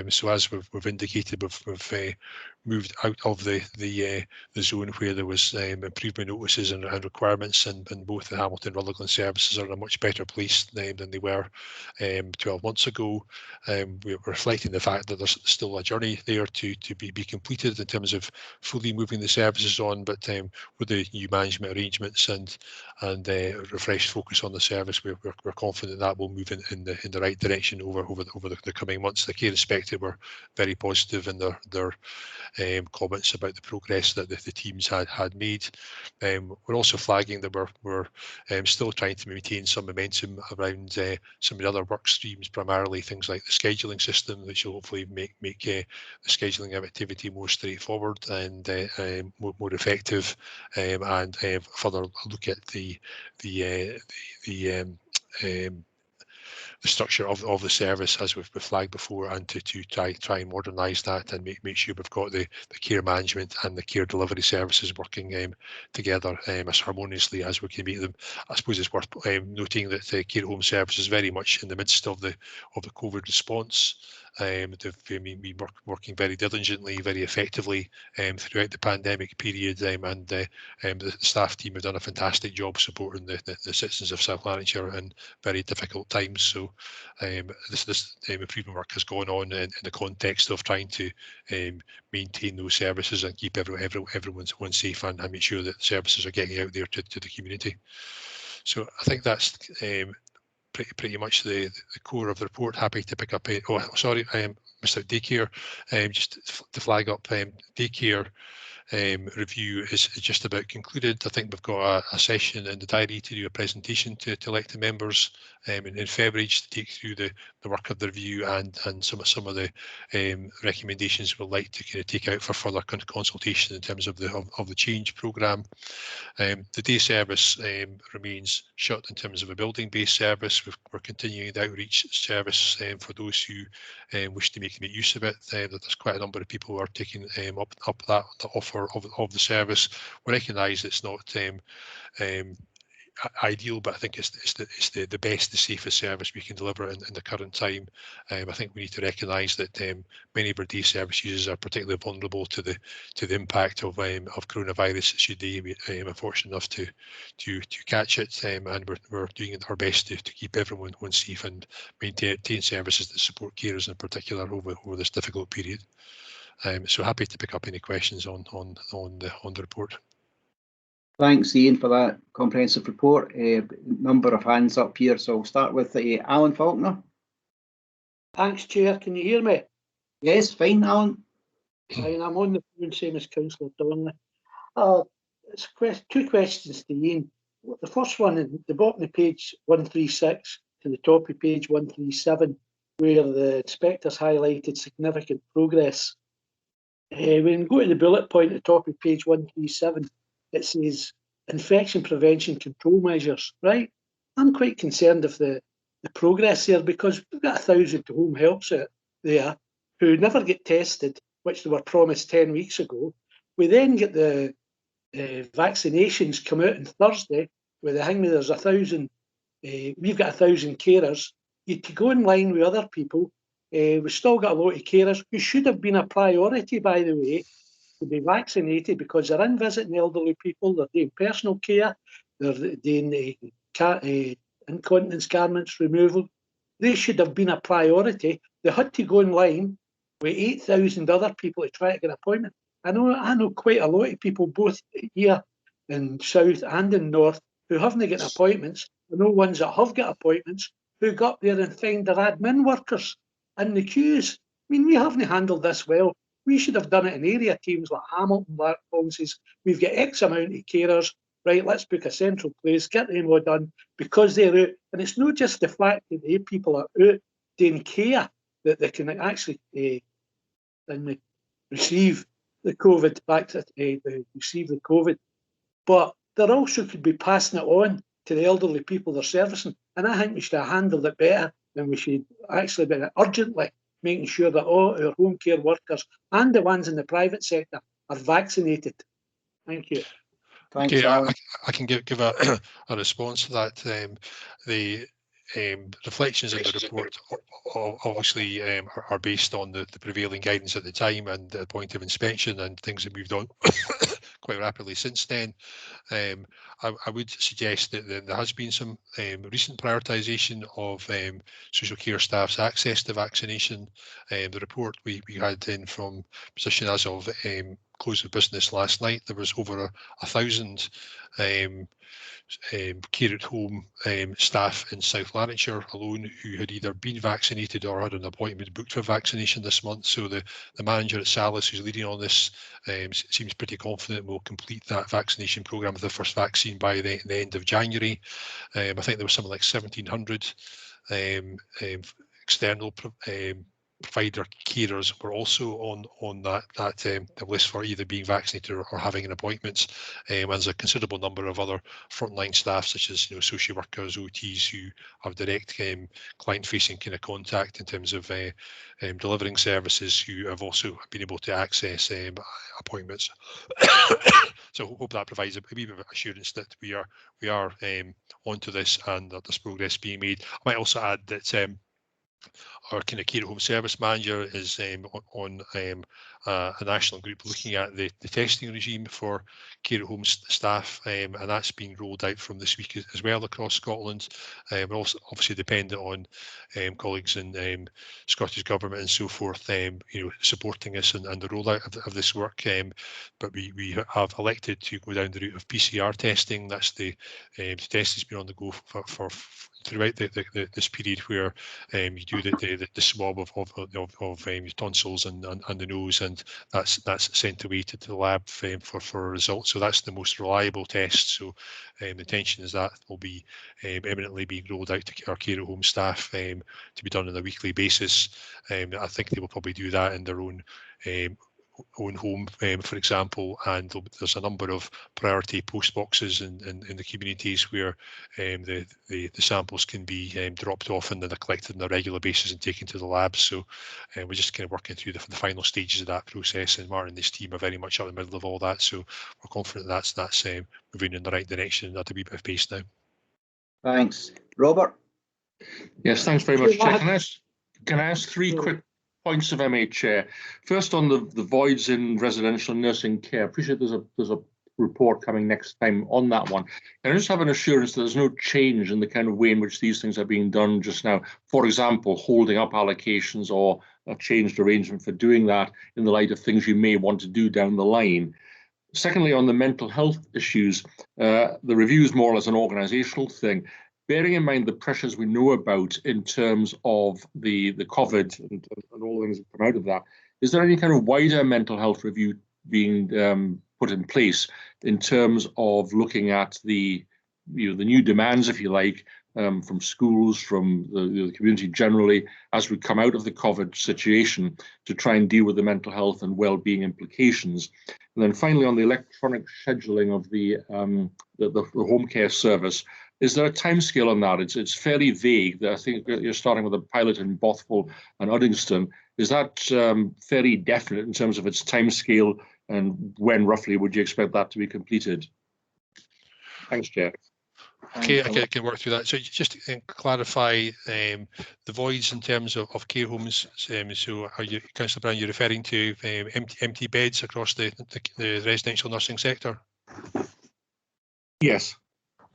So as we've indicated, we've moved out of the zone where there was improvement notices and requirements, and both the Hamilton Rutherglen services are in a much better place than they were 12 months ago. We're reflecting the fact that there's still a journey there to be completed in terms of fully moving the services on, but with the new management arrangements and refreshed focus on the service, we're confident that will move in the right direction over the coming months. The care inspector were very positive in their comments about the progress that the teams had made. We're also flagging that we're still trying to maintain some momentum around some of the other work streams, primarily things like the scheduling system, which will hopefully make the scheduling of activity more straightforward and more effective, and further look at the structure of the service as we've flagged before, and to try and modernise that and make sure we've got the care management and the care delivery services working together as harmoniously as we can make them. I suppose it's worth noting that the care home service is very much in the midst of the COVID response. They've been working very diligently, very effectively throughout the pandemic period, and the staff team have done a fantastic job supporting the citizens of South Lanarkshire in very difficult times. So this improvement work has gone on in the context of trying to maintain those services and keep everyone safe, and make sure that services are getting out there to the community. So I think that's pretty much the core of the report. Happy to pick up missed out daycare. Just to flag up, daycare review is just about concluded. I think we've got a session in the diary to do a presentation to elected members in February to take through the work of the review and some of the recommendations we'd like to kind of take out for further consultation in terms of the change programme. The day service remains shut in terms of a building-based service. We're continuing the outreach service for those who wish to make use of it. There's quite a number of people who are taking up that offer of the service. We recognise it's not ideal, but I think it's the best, the safest service we can deliver in the current time. I think we need to recognise that many of our day service users are particularly vulnerable to the impact of coronavirus should they be unfortunate enough to catch it, and we're doing our best to keep everyone safe and maintain services that support carers in particular over this difficult period. So happy to pick up any questions on the report. Thanks, Ian, for that comprehensive report. Number of hands up here, so I'll start with Alan Faulkner. Thanks, Chair. Can you hear me? Yes, fine, Alan. Fine, I'm on the phone, same as Councillor Donnelly. It's two questions to Ian. The first one, at the bottom of page 136 to the top of page 137, where the inspectors highlighted significant progress. When you go to the bullet point at the top of page 137, it says infection prevention control measures, right? I'm quite concerned of the progress there, because we've got 1,000 home helps out there who never get tested, which they were promised 10 weeks ago. We then get the vaccinations come out on Thursday, where they hang me there's 1,000, we've got 1,000 carers. You to go in line with other people. We've still got a lot of carers who should have been a priority, by the way, to be vaccinated, because they're in visiting elderly people, they're doing personal care, they're doing incontinence garments removal. They should have been a priority. They had to go in line with 8,000 other people to try to get an appointment. I know quite a lot of people, both here in South and in North, who haven't got appointments. I know ones that have got appointments who got there and find their admin workers in the queues. I mean, we haven't handled this well. We should have done it in area teams like Hamilton, Black Policies. We've got X amount of carers, right? Let's book a central place, get them all done, because they're out. And it's not just the fact that the people are out doing care that they can actually receive the COVID, receive the COVID, but they also could be passing it on to the elderly people they're servicing. And I think we should have handled it better, than we should actually be urgently making sure that all our home care workers and the ones in the private sector are vaccinated. Thank you. Thanks, okay, I can give a response to that. reflections in the report obviously are based on the prevailing guidance at the time and the point of inspection and things that we've done quite rapidly since then. I would suggest that there has been some recent prioritisation of social care staff's access to vaccination. The report we had in from position as of close of business last night, there was over 1,000 care at home staff in South Lanarkshire alone who had either been vaccinated or had an appointment booked for vaccination this month. So the manager at Salis, who's leading on this, seems pretty confident we'll complete that vaccination programme with the first vaccine by the end of January. I think there was something like 1,700 external provider carers were also on that list for either being vaccinated or having an appointment. And there's a considerable number of other frontline staff, such as social workers, OTs, who have direct client-facing kind of contact in terms of delivering services, who have also been able to access appointments. So I hope that provides a wee bit of assurance that we are onto this and that there's progress being made. I might also add that our kind of care at home service manager is on a national group looking at the testing regime for care at home staff, and that's being rolled out from this week as well across Scotland. We're also obviously dependent on colleagues in Scottish Government and so forth, supporting us and the rollout of this work. But we have elected to go down the route of PCR testing. That's the test has been on the go for throughout this period, where you do the swab of your tonsils and the nose, and that's sent away to the lab for results. So that's the most reliable test. So the intention is that will be imminently being rolled out to our care at home staff to be done on a weekly basis. I think they will probably do that in their own home, for example, and there's a number of priority post boxes in the communities where the samples can be dropped off and then they're collected on a regular basis and taken to the labs. So we're just kind of working through the final stages of that process, and Martin and his team are very much at the middle of all that. So we're confident that's moving in the right direction at a wee bit of pace now. Thanks. Robert? Yes, thanks very much, Chair. Can I ask three quick points of MA, Chair? First, on the voids in residential nursing care. I appreciate there's a report coming next time on that one. Can I just have an assurance that there's no change in the kind of way in which these things are being done just now? For example, holding up allocations or a changed arrangement for doing that in the light of things you may want to do down the line. Secondly, on the mental health issues, the review is more or less an organisational thing. Bearing in mind the pressures we know about in terms of the COVID and all the things that come out of that, is there any kind of wider mental health review being put in place in terms of looking at the new demands, if you like, from schools, from the community generally, as we come out of the COVID situation, to try and deal with the mental health and well-being implications? And then finally, on the electronic scheduling of the home care service, is there a timescale on that? It's fairly vague. I think you're starting with a pilot in Bothwell and Uddingston. Is that fairly definite in terms of its timescale, and when roughly would you expect that to be completed? Thanks, Chair. Okay, I can work through that. So just to clarify the voids in terms of care homes. So are you, Councillor Brown, you're referring to empty beds across the residential nursing sector? Yes.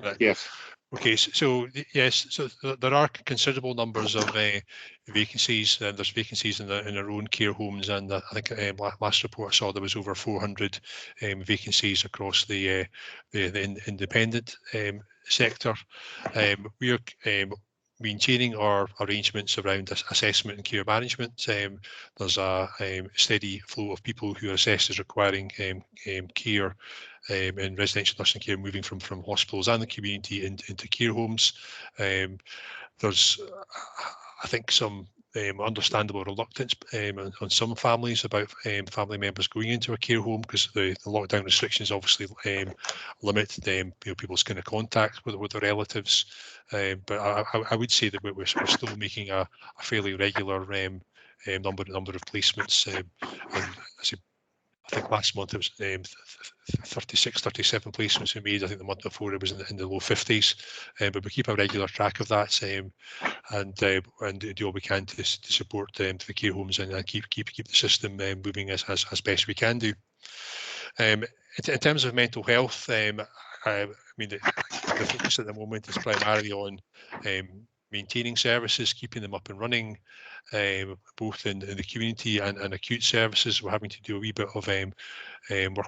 Right. Yes. Okay, so yes, so there are considerable numbers of vacancies. There's vacancies in our own care homes, and I think last report I saw there was over 400 vacancies across the independent sector. We are maintaining our arrangements around assessment and care management. There's a steady flow of people who are assessed as requiring care in residential nursing care, moving from hospitals and the community into care homes. There's, I think, some understandable reluctance on some families about family members going into a care home, because the lockdown restrictions obviously limit people's kind of contact with their relatives. But I would say that we're still making a fairly regular number of placements. And think last month it was 36, 37 placements we made. I think the month before it was in the low 50s. But we keep a regular track of that, and do all we can to support the care homes and keep the system moving as best we can do. In terms of mental health, I mean the focus at the moment is primarily on maintaining services, keeping them up and running, both in the community and acute services. We're having to do a wee bit of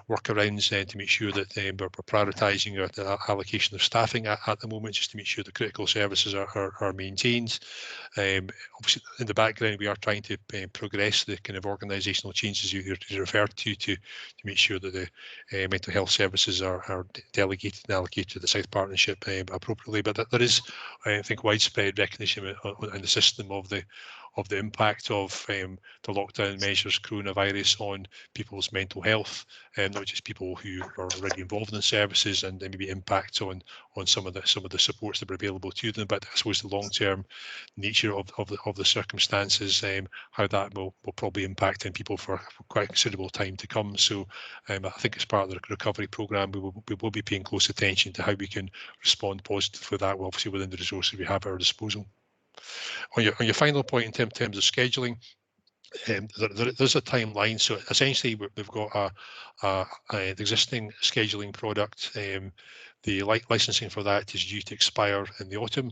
workarounds to make sure that we're prioritising the allocation of staffing at the moment, just to make sure the critical services are maintained. Obviously, in the background, we are trying to progress the kind of organisational changes you referred to make sure that the mental health services are delegated and allocated to the South Partnership appropriately. But there is, I think, widespread recognition in the system of the impact of the lockdown measures, coronavirus, on people's mental health, not just people who are already involved in services, and maybe impact on some of the supports that are available to them. But I suppose the long-term nature of the circumstances, how that will probably impact on people for quite a considerable time to come. So I think as part of the recovery programme, we will be paying close attention to how we can respond positively for that, obviously within the resources we have at our disposal. On your final point in terms of scheduling, there's a timeline. So essentially, we've got an existing scheduling product. The licensing for that is due to expire in the autumn.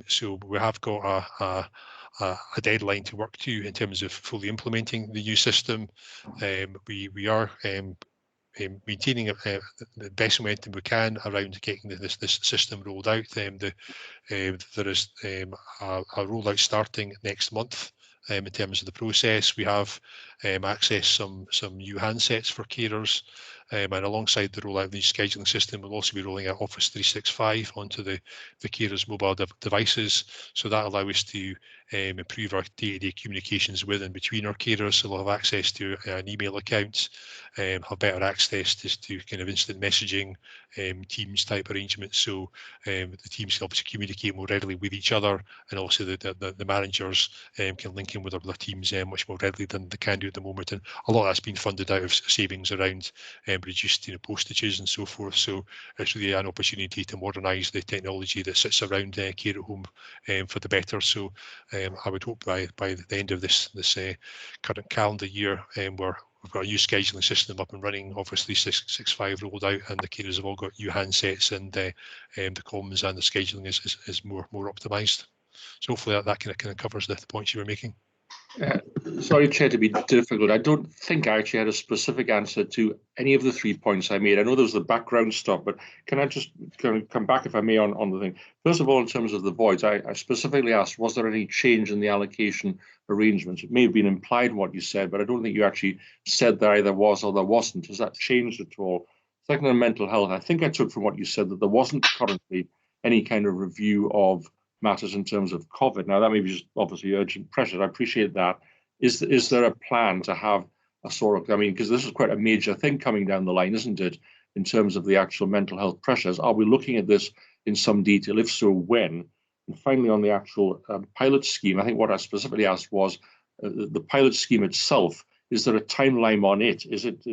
So we have got a deadline to work to in terms of fully implementing the new system. We are maintaining the best momentum we can around getting this system rolled out. There is a rollout starting next month. In terms of the process, we have accessed some new handsets for carers, and alongside the rollout of the scheduling system, we'll also be rolling out Office 365 onto the carers' mobile devices. So that allows us to improve our day-to-day communications with and between our carers. So we'll have access to an email account, have better access to kind of instant messaging, Teams type arrangements. So the teams can obviously communicate more readily with each other, and also the managers can link in with their teams much more readily than they can do at the moment. And a lot of that's been funded out of savings around reduced postages and so forth. So it's really an opportunity to modernise the technology that sits around care at home for the better. So I would hope by the end of this current calendar year, we've got a new scheduling system up and running, Office 365 rolled out, and the carers have all got new handsets, and the comms and the scheduling is more optimised. So hopefully that kind of covers the points you were making. Sorry, Chair, to be difficult. I don't think I actually had a specific answer to any of the 3 points I made. I know there was the background stuff, but can I just come back, if I may, on the thing? First of all, in terms of the voids, I specifically asked, was there any change in the allocation arrangements? It may have been implied what you said, but I don't think you actually said there either was or there wasn't. Has that changed at all? Second, on mental health, I think I took from what you said that there wasn't currently any kind of review of matters in terms of COVID. Now, that may be just obviously urgent pressure. I appreciate that. Is there a plan to have a sort of, I mean, because this is quite a major thing coming down the line, isn't it, in terms of the actual mental health pressures? Are we looking at this in some detail? If so, when? And finally, on the actual pilot scheme, I think what I specifically asked was the pilot scheme itself. Is there a timeline on it? Is it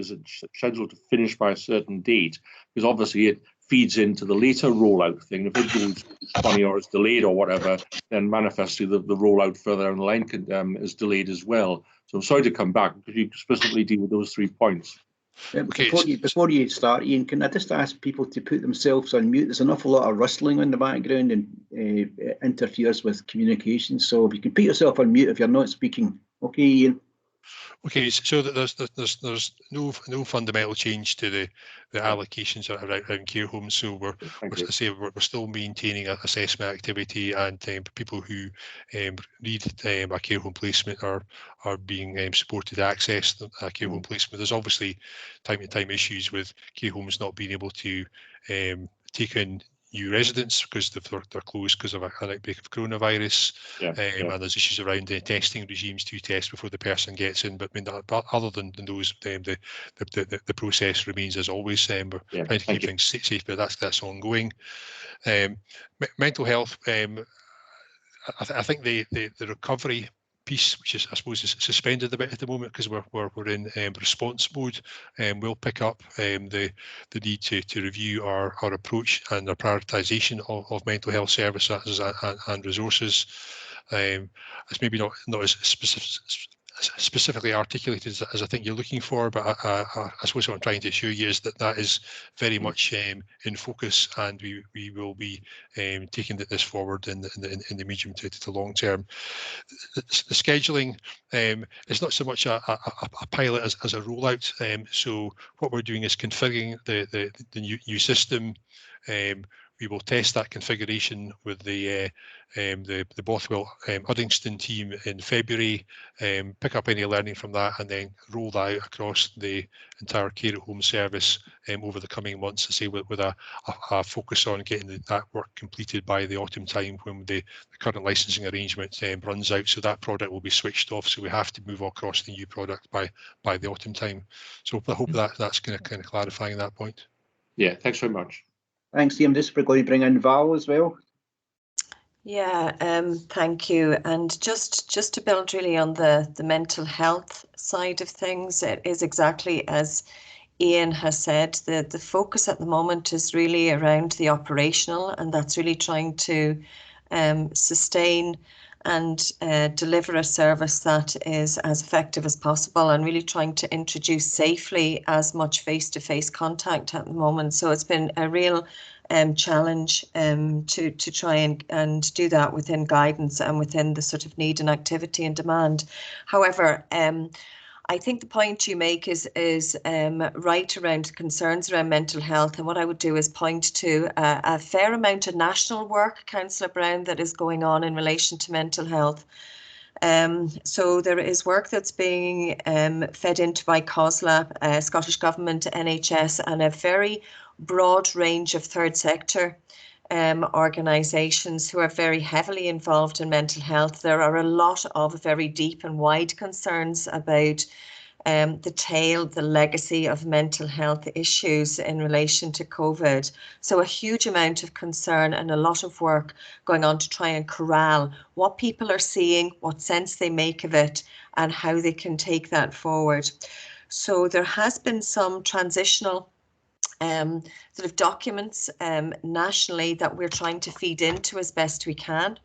scheduled to finish by a certain date? Because obviously it feeds into the later rollout thing. If it goes funny or is delayed or whatever, then manifestly the rollout further down the line is delayed as well. So I'm sorry to come back. Could you specifically deal with those 3 points? Before you start, Ian, can I just ask people to put themselves on mute? There's an awful lot of rustling in the background and it interferes with communication. So if you can put yourself on mute if you're not speaking. Okay, Ian. Okay, so there's no fundamental change to the allocations around care homes. So we're still maintaining assessment activity, and people who need a care home placement are being supported to access a care home placement. There's obviously time-to-time issues with care homes not being able to take in new residents because they're closed because of an outbreak of coronavirus, and there's issues around the testing regimes to test before the person gets in. But I mean, other than those, the process remains as always. We're trying to keep things safe, but that's ongoing. Mental health. I think the recovery piece, which is, I suppose, is suspended a bit at the moment because we're in response mode. We'll pick up the need to review our approach and our prioritisation of mental health services and resources. It's maybe not as specifically articulated as I think you're looking for, but I suppose what I'm trying to assure you is that is very much in focus, and we will be taking this forward in the medium to long term. The scheduling is not so much a pilot as a rollout. So what we're doing is configuring the new system. We will test that configuration with the Bothwell Uddingston team in February, pick up any learning from that, and then roll that out across the entire care at home service over the coming months, to say with a focus on getting that work completed by the autumn time, when the current licensing arrangement runs out. So that product will be switched off. So we have to move across the new product by the autumn time. So I hope that's kind of clarifying that point. Yeah, thanks very much. Thanks, Liam. Just we're going to bring in Val as well. Yeah, thank you. And just to build really on the mental health side of things, it is exactly as Ian has said, the focus at the moment is really around the operational, and that's really trying to sustain and deliver a service that is as effective as possible, and really trying to introduce safely as much face-to-face contact at the moment. So it's been a real challenge to try and do that within guidance and within the sort of need and activity and demand. However, I think the point you make is right around concerns around mental health, and what I would do is point to a fair amount of national work, Councillor Brown, that is going on in relation to mental health. So there is work that's being fed into by COSLA, Scottish Government, NHS, and a very broad range of third sector organisations who are very heavily involved in mental health. There are a lot of very deep and wide concerns about the tail, the legacy of mental health issues in relation to COVID. So a huge amount of concern and a lot of work going on to try and corral what people are seeing, what sense they make of it, and how they can take that forward. So there has been some transitional sort of documents nationally that we're trying to feed into as best we can.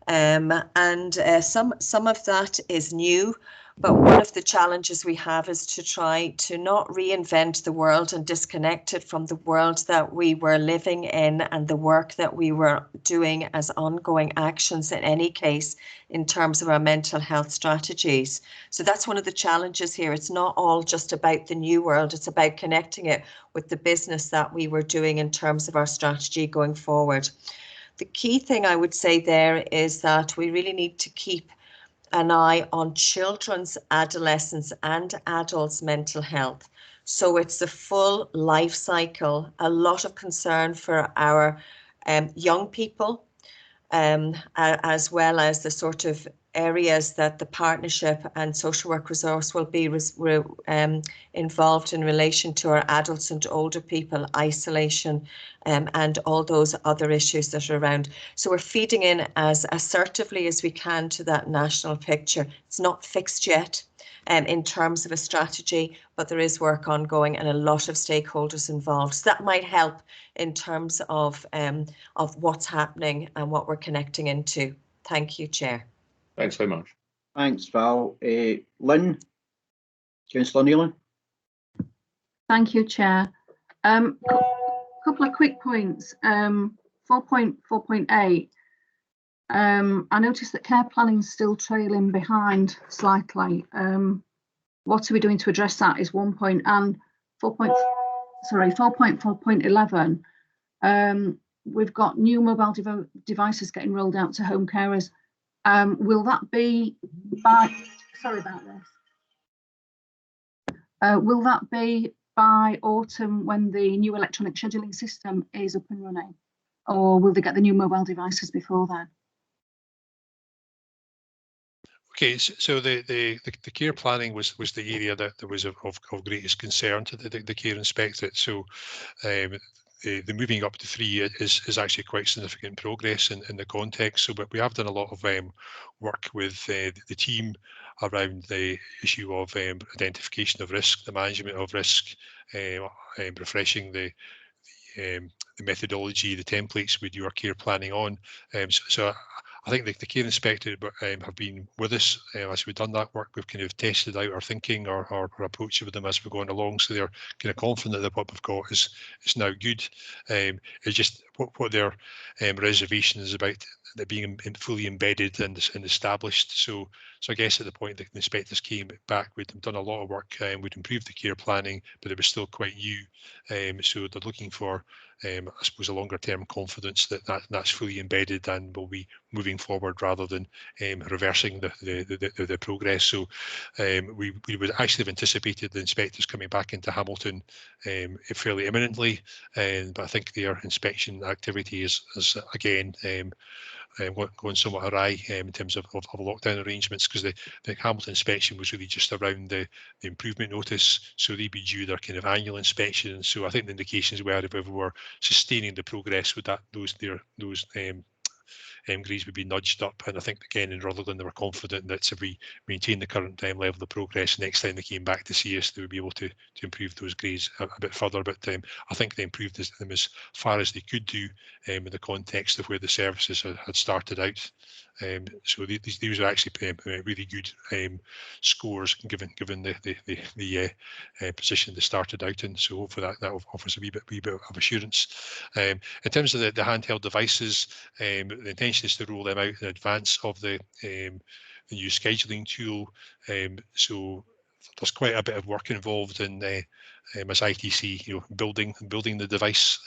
And some of that is new, but one of the challenges we have is to try to not reinvent the world and disconnect it from the world that we were living in and the work that we were doing as ongoing actions in any case in terms of our mental health strategies. So that's one of the challenges here. It's not all just about the new world, it's about connecting it with the business that we were doing in terms of our strategy going forward. The key thing I would say there is that we really need to keep an eye on children's, adolescents and adults' mental health. So it's the full life cycle, a lot of concern for our young people, as well as the sort of areas that the partnership and social work resource will be involved in relation to our adults and older people, isolation, and all those other issues that are around. So we're feeding in as assertively as we can to that national picture. It's not fixed yet in terms of a strategy, but there is work ongoing and a lot of stakeholders involved. So that might help in terms of what's happening and what we're connecting into. Thank you, Chair. Thanks very much. Thanks, Val. Lynn, Councillor Nealon. Thank you, Chair. Couple of quick points. 4.4.8. I noticed that care planning is still trailing behind slightly. What are we doing to address that is 1 point, and 4.4.11. We've got new mobile devices getting rolled out to home carers. Will that be by, sorry about this. Will that be by autumn when the new electronic scheduling system is up and running? Or will they get the new mobile devices before then? Okay, so the care planning was the area that was of greatest concern to the care inspectorate. So the moving up to 3 is actually quite significant progress in the context. So, but we have done a lot of work with the team around the issue of identification of risk, the management of risk, refreshing the methodology, the templates we do our care planning on. So I think the care inspector have been with us as we've done that work. We've kind of tested out our thinking, our approach with them as we're going along. So they're kind of confident that what we've got is now good. It's just what their reservation is about it being fully embedded and established. So I guess at the point that the inspectors came back, we'd done a lot of work, we'd improved the care planning, but it was still quite new. So they're looking for, I suppose, a longer term confidence that's fully embedded and will be moving forward rather than reversing the progress. So we would actually have anticipated the inspectors coming back into Hamilton fairly imminently, but I think their inspection activity is again going somewhat awry in terms of lockdown arrangements, because the Hamilton inspection was really just around the improvement notice, so they'd be due their kind of annual inspection. And so I think the indications were if we were sustaining the progress with those grades would be nudged up. And I think again in Rutherglen they were confident that if we maintain the current level of progress, next time they came back to see us they would be able to improve those grades a bit further. But I think they improved them as far as they could do in the context of where the services had started out. So these are actually really good scores given the position they started out in. So hopefully that offers a wee bit of assurance. In terms of the handheld devices, the intention is to roll them out in advance of the new scheduling tool. So there's quite a bit of work involved in as ITC, building the device.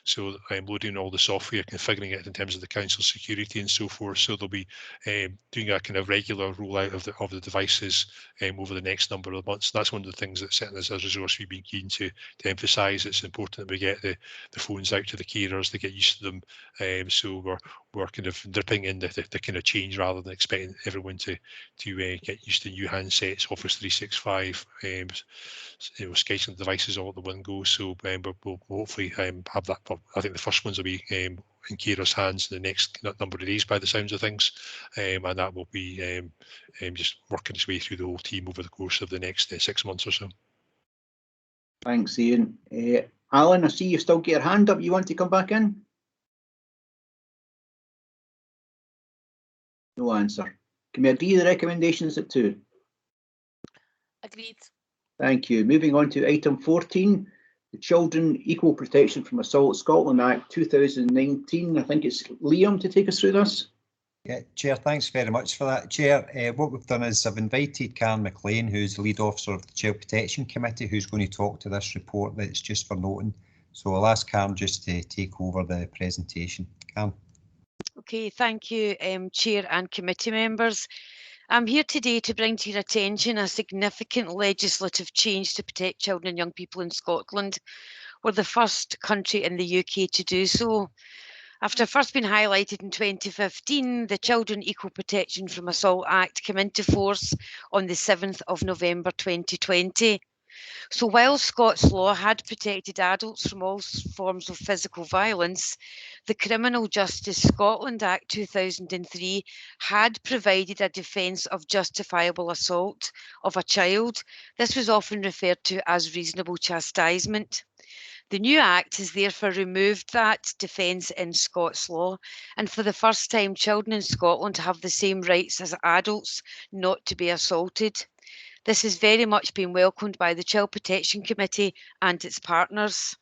So loading all the software, configuring it in terms of the council security and so forth. So they'll be doing a kind of regular rollout of the devices over the next number of months. That's one of the things that certainly as a resource we've been keen to emphasise. It's important that we get the phones out to the carers, they get used to them. So we're kind of dipping in the kind of change rather than expecting everyone to get used to new handsets, Office 365, scheduling devices all at the one go. So we'll hopefully have that. I think the first ones will be in carers' hands in the next number of days by the sounds of things, and that will be just working its way through the whole team over the course of the next 6 months or so. Thanks, Ian. Alan, I see you still get your hand up. You want to come back in? No answer. Can we agree the recommendations at 2? Agreed. Thank you. Moving on to item 14, the Children Equal Protection from Assault Scotland Act 2019. I think it's Liam to take us through this. Yeah, Chair, thanks very much for that, Chair. What we've done is I've invited Karen McLean, who's the lead officer of the Child Protection Committee, who's going to talk to this report that's just for noting. So I'll ask Karen just to take over the presentation. Karen. Okay, thank you, Chair and committee members. I'm here today to bring to your attention a significant legislative change to protect children and young people in Scotland. We're the first country in the UK to do so. After first being highlighted in 2015, the Children Equal Protection from Assault Act came into force on the 7th of November 2020. So while Scots law had protected adults from all forms of physical violence, the Criminal Justice Scotland Act 2003 had provided a defence of justifiable assault of a child. This was often referred to as reasonable chastisement. The new Act has therefore removed that defence in Scots law, and for the first time, children in Scotland have the same rights as adults not to be assaulted. This has very much been welcomed by the Child Protection Committee and its partners.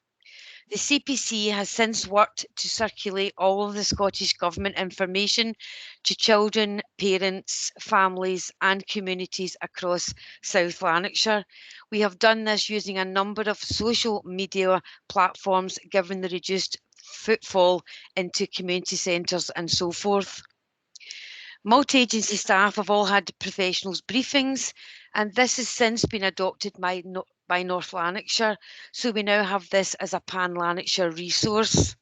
The CPC has since worked to circulate all of the Scottish Government information to children, parents, families and communities across South Lanarkshire. We have done this using a number of social media platforms given the reduced footfall into community centres and so forth. Multi-agency staff have all had professionals briefings, and this has since been adopted by North Lanarkshire, so we now have this as a pan-Lanarkshire resource.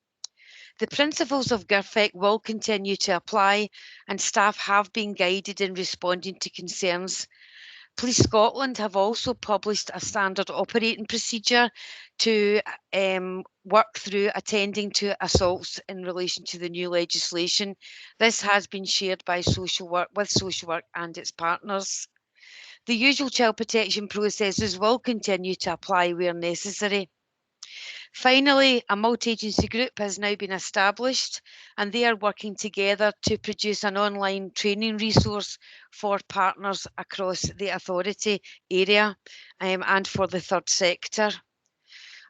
The principles of GIRFEC will continue to apply, and staff have been guided in responding to concerns Police Scotland have also published a standard operating procedure to work through attending to assaults in relation to the new legislation. This has been shared by social work and its partners. The usual child protection processes will continue to apply where necessary. Finally, a multi-agency group has now been established, and they are working together to produce an online training resource for partners across the authority area and for the third sector.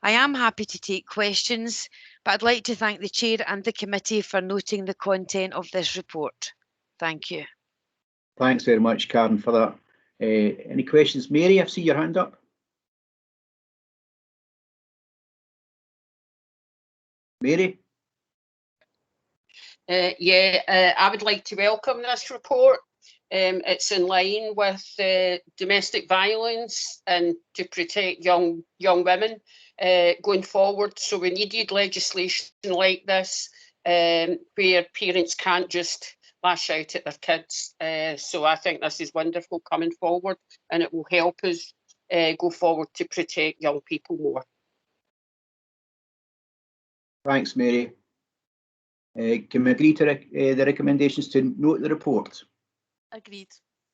I am happy to take questions, but I'd like to thank the Chair and the committee for noting the content of this report. Thank you. Thanks very much, Karen, for that. Any questions? Mary, I see your hand up. Mary? I would like to welcome this report. It's in line with domestic violence and to protect young women going forward. So we needed legislation like this where parents can't just lash out at their kids. So I think this is wonderful coming forward, and it will help us go forward to protect young people more. Thanks, Mary. Can we agree to the recommendations to note the report? Agreed.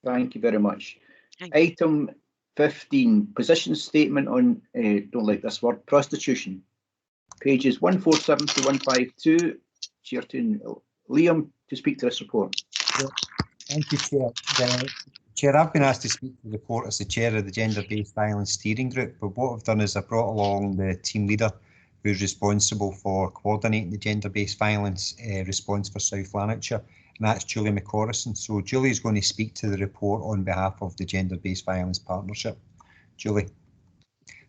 Thank you very much. Item 15, position statement on, don't like this word, prostitution. Pages 147 to 152. Chair to Liam to speak to this report. Yeah. Thank you, Chair. Chair, I've been asked to speak to the report as the Chair of the Gender-Based Violence Steering Group, but what I've done is I brought along the team leader who's responsible for coordinating the gender-based violence response for South Lanarkshire, and that's Julie McCorrison. So Julie is going to speak to the report on behalf of the Gender-Based Violence Partnership. Julie.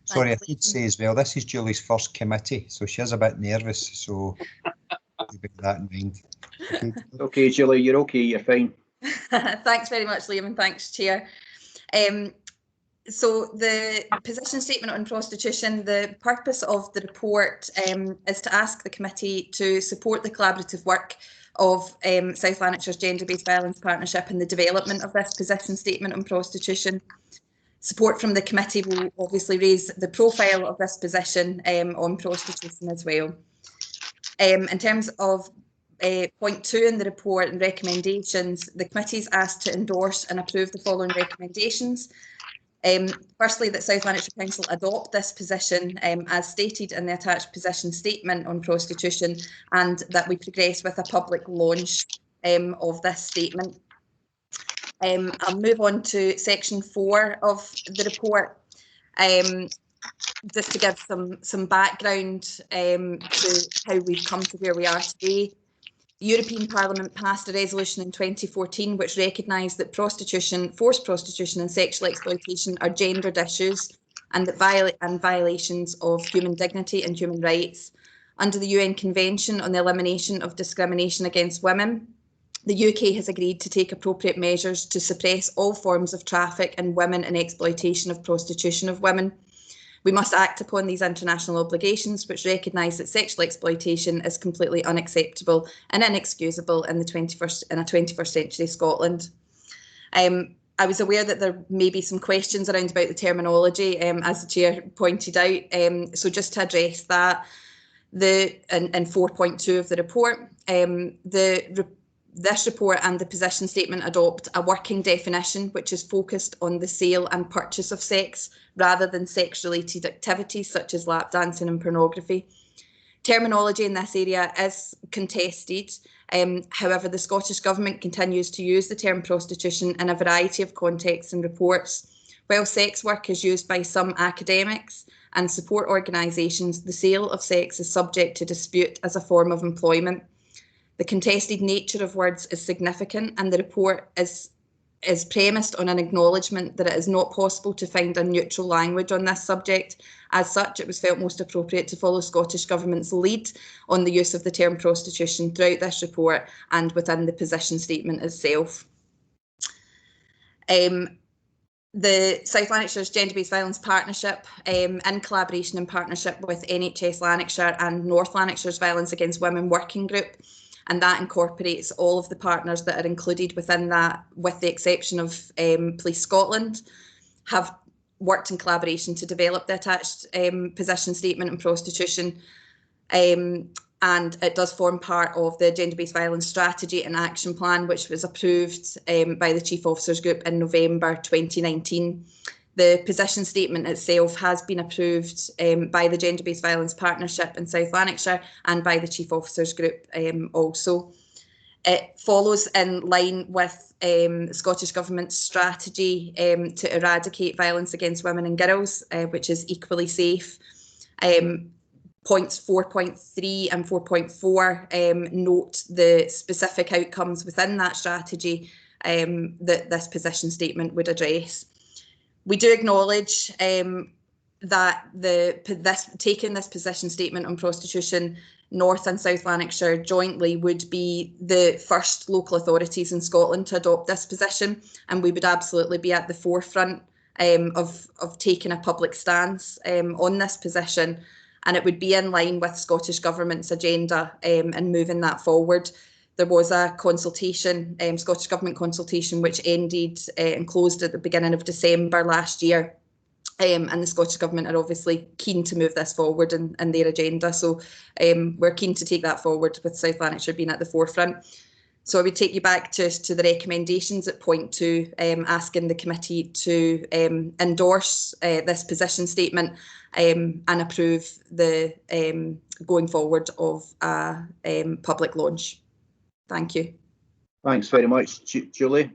Sorry, I should say as well, this is Julie's first committee, so she is a bit nervous, so keep that in mind. Okay. Okay, Julie, you're okay, you're fine. Thanks very much, Liam, and thanks, Chair. So the position statement on prostitution, the purpose of the report is to ask the committee to support the collaborative work of South Lanarkshire's Gender-Based Violence Partnership in the development of this position statement on prostitution. Support from the committee will obviously raise the profile of this position on prostitution as well. In terms of point 2 in the report and recommendations, the committee is asked to endorse and approve the following recommendations. Firstly, that South Lanarkshire Council adopt this position as stated in the attached position statement on prostitution, and that we progress with a public launch of this statement. I'll move on to section 4 of the report, just to give some background to how we've come to where we are today. The European Parliament passed a resolution in 2014 which recognised that prostitution, forced prostitution and sexual exploitation are gendered issues and that violations of human dignity and human rights. Under the UN Convention on the Elimination of Discrimination Against Women, the UK has agreed to take appropriate measures to suppress all forms of traffic in women and exploitation of prostitution of women. We must act upon these international obligations, which recognise that sexual exploitation is completely unacceptable and inexcusable in a 21st century Scotland. I was aware that there may be some questions around about the terminology, as the Chair pointed out. So just to address that, in 4.2 of the report, this report and the position statement adopt a working definition which is focused on the sale and purchase of sex rather than sex-related activities such as lap dancing and pornography. Terminology in this area is contested. However, the Scottish Government continues to use the term prostitution in a variety of contexts and reports. While sex work is used by some academics and support organisations, the sale of sex is subject to dispute as a form of employment. The contested nature of words is significant, and the report is premised on an acknowledgement that it is not possible to find a neutral language on this subject. As such, it was felt most appropriate to follow Scottish Government's lead on the use of the term prostitution throughout this report and within the position statement itself. The South Lanarkshire's Gender-Based Violence Partnership, in collaboration and partnership with NHS Lanarkshire and North Lanarkshire's Violence Against Women Working Group, and that incorporates all of the partners that are included within that, with the exception of Police Scotland. have worked in collaboration to develop the attached position statement on prostitution. And it does form part of the Gender-Based Violence Strategy and Action Plan, which was approved by the Chief Officers Group in November 2019. The position statement itself has been approved by the Gender-Based Violence Partnership in South Lanarkshire and by the Chief Officers Group also. It follows in line with the Scottish Government's strategy to eradicate violence against women and girls, which is equally safe. Points 4.3 and 4.4 note the specific outcomes within that strategy that this position statement would address. We do acknowledge that taking this position statement on prostitution, North and South Lanarkshire jointly would be the first local authorities in Scotland to adopt this position, and we would absolutely be at the forefront of taking a public stance on this position, and it would be in line with Scottish Government's agenda and moving that forward. There was a consultation, Scottish Government consultation, which ended and closed at the beginning of December last year. And the Scottish Government are obviously keen to move this forward in their agenda. So we're keen to take that forward, with South Lanarkshire being at the forefront. So I would take you back to the recommendations at point 2, asking the committee to endorse this position statement and approve the going forward of a public launch. Thank you. Thanks very much, Julie.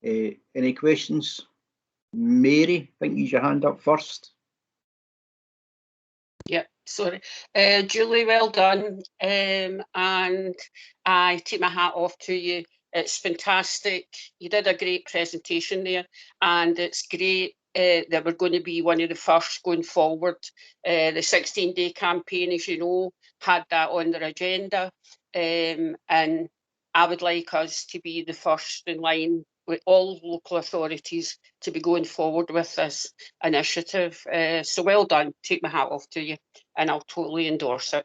Any questions? Mary, I think you use your hand up first. Yeah, sorry. Julie, well done. And I take my hat off to you. It's fantastic. You did a great presentation there, and it's great that we're going to be one of the first going forward. The 16-day campaign, as you know, had that on their agenda, and I would like us to be the first in line with all local authorities to be going forward with this initiative. So well done. Take my hat off to you, and I'll totally endorse it.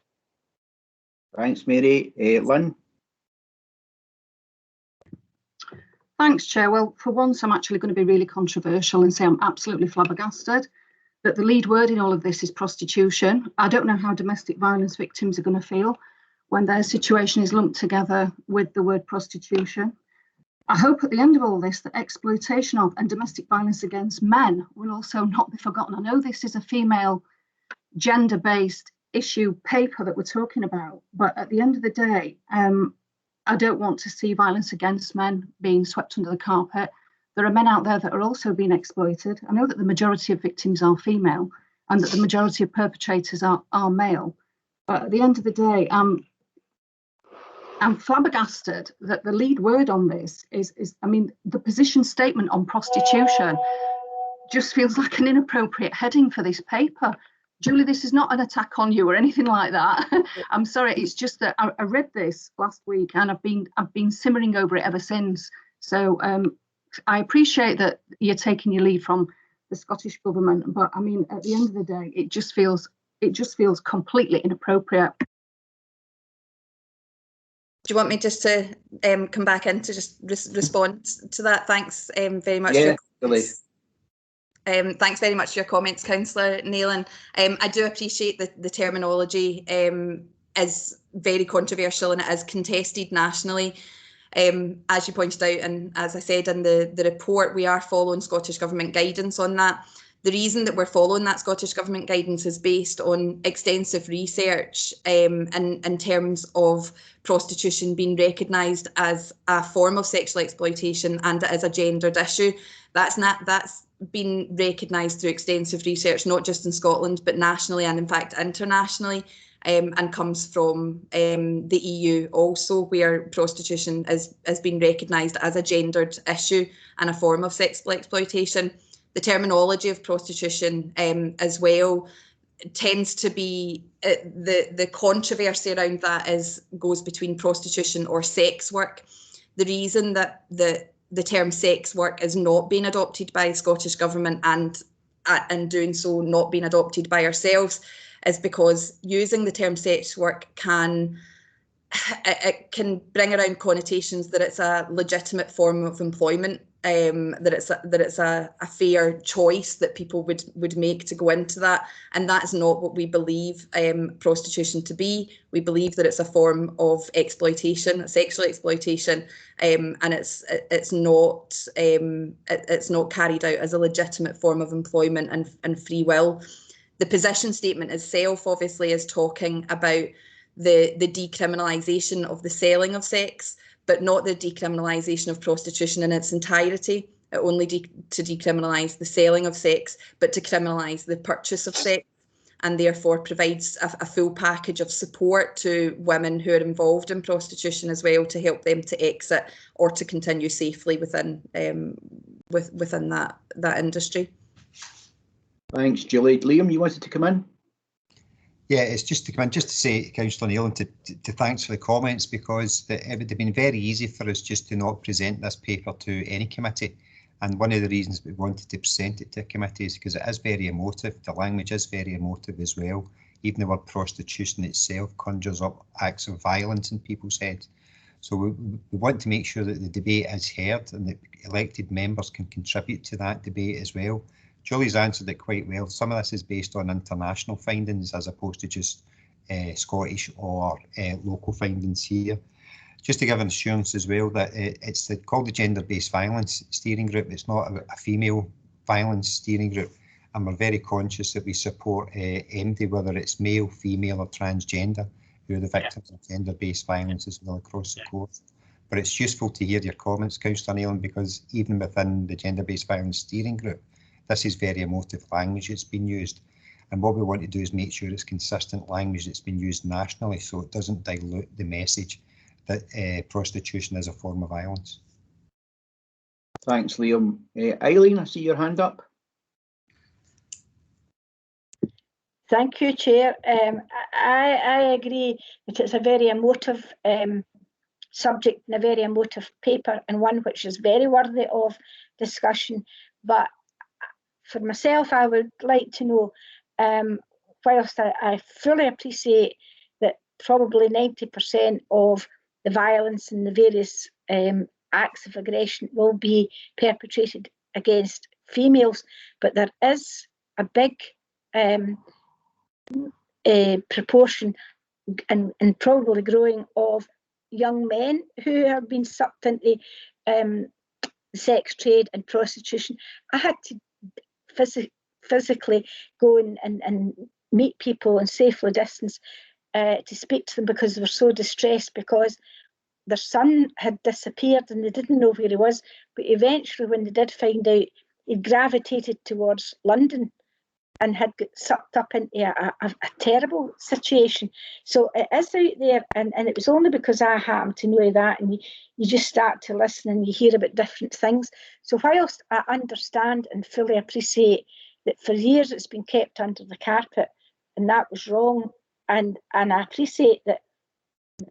Thanks, Mary. Lynn? Thanks, Chair. Well, for once, I'm actually going to be really controversial and say I'm absolutely flabbergasted that the lead word in all of this is prostitution. I don't know how domestic violence victims are going to feel when their situation is lumped together with the word prostitution. I hope at the end of all this that exploitation of and domestic violence against men will also not be forgotten. I know this is a female gender-based issue paper that we're talking about, but at the end of the day, I don't want to see violence against men being swept under the carpet. There are men out there that are also being exploited. I know that the majority of victims are female and that the majority of perpetrators are male. But at the end of the day, I'm flabbergasted that the lead word on this is, I mean, the position statement on prostitution just feels like an inappropriate heading for this paper. Julie, this is not an attack on you or anything like that. I'm sorry, it's just that I read this last week and I've been simmering over it ever since. So I appreciate that you're taking your lead from the Scottish Government, but I mean, at the end of the day, it just feels completely inappropriate. Do you want me just to come back in to just respond to that? Thanks very much. Yeah, Julie. Thanks very much for your comments, Councillor Neilan. I do appreciate that the terminology is very controversial and it is contested nationally. As you pointed out, and as I said in the report, we are following Scottish Government guidance on that. The reason that we're following that Scottish Government guidance is based on extensive research in terms of prostitution being recognised as a form of sexual exploitation and as a gendered issue. That's been recognised through extensive research, not just in Scotland, but nationally and in fact internationally, and comes from the EU also, where prostitution has been recognised as a gendered issue and a form of sexual exploitation. The terminology of prostitution as well tends to be, the controversy around that goes between prostitution or sex work. The reason that the term sex work is not being adopted by the Scottish Government and in doing so not being adopted by ourselves is because using the term sex work can bring around connotations that it's a legitimate form of employment that it's a fair choice that people would make to go into that, and that's not what we believe prostitution to be. We believe that it's a form of exploitation, sexual exploitation, and it's not carried out as a legitimate form of employment and free will. The position statement itself obviously is talking about the decriminalisation of the selling of sex, but not the decriminalisation of prostitution in its entirety, only to decriminalise the selling of sex, but to criminalise the purchase of sex, and therefore provides a full package of support to women who are involved in prostitution as well, to help them to exit or to continue safely within that industry. Thanks, Julie. Liam, you wanted to come in? Yeah, it's just to come in, just to say, Councillor Nealon, to thanks for the comments, because it would have been very easy for us just to not present this paper to any committee. And one of the reasons we wanted to present it to a committee is because it is very emotive. The language is very emotive as well. Even the word prostitution itself conjures up acts of violence in people's heads. So we want to make sure that the debate is heard and that elected members can contribute to that debate as well. Julie's answered it quite well. Some of this is based on international findings as opposed to just Scottish or local findings here. Just to give an assurance as well that it's called the Gender-Based Violence Steering Group. It's not a female violence steering group, and we're very conscious that we support MD, whether it's male, female or transgender, who are the victims of gender-based violence as well across the course. But it's useful to hear your comments, Councillor Nealon, because even within the Gender-Based Violence Steering Group, this is very emotive language that's been used. And what we want to do is make sure it's consistent language that's been used nationally, so it doesn't dilute the message that prostitution is a form of violence. Thanks, Liam. Eileen, I see your hand up. Thank you, Chair. I agree that it's a very emotive subject and a very emotive paper, and one which is very worthy of discussion. But for myself, I would like to know, whilst I fully appreciate that probably 90% of the violence and the various acts of aggression will be perpetrated against females, but there is a big proportion and probably growing of young men who have been sucked into the sex trade and prostitution. I had to physically go and meet people and safely distance to speak to them because they were so distressed because their son had disappeared and they didn't know where he was. But eventually, when they did find out, he gravitated towards London and had got sucked up into a terrible situation. So it is out there, and it was only because I happened to know that, and you just start to listen and you hear about different things. So whilst I understand and fully appreciate that for years it's been kept under the carpet, and that was wrong, and I appreciate that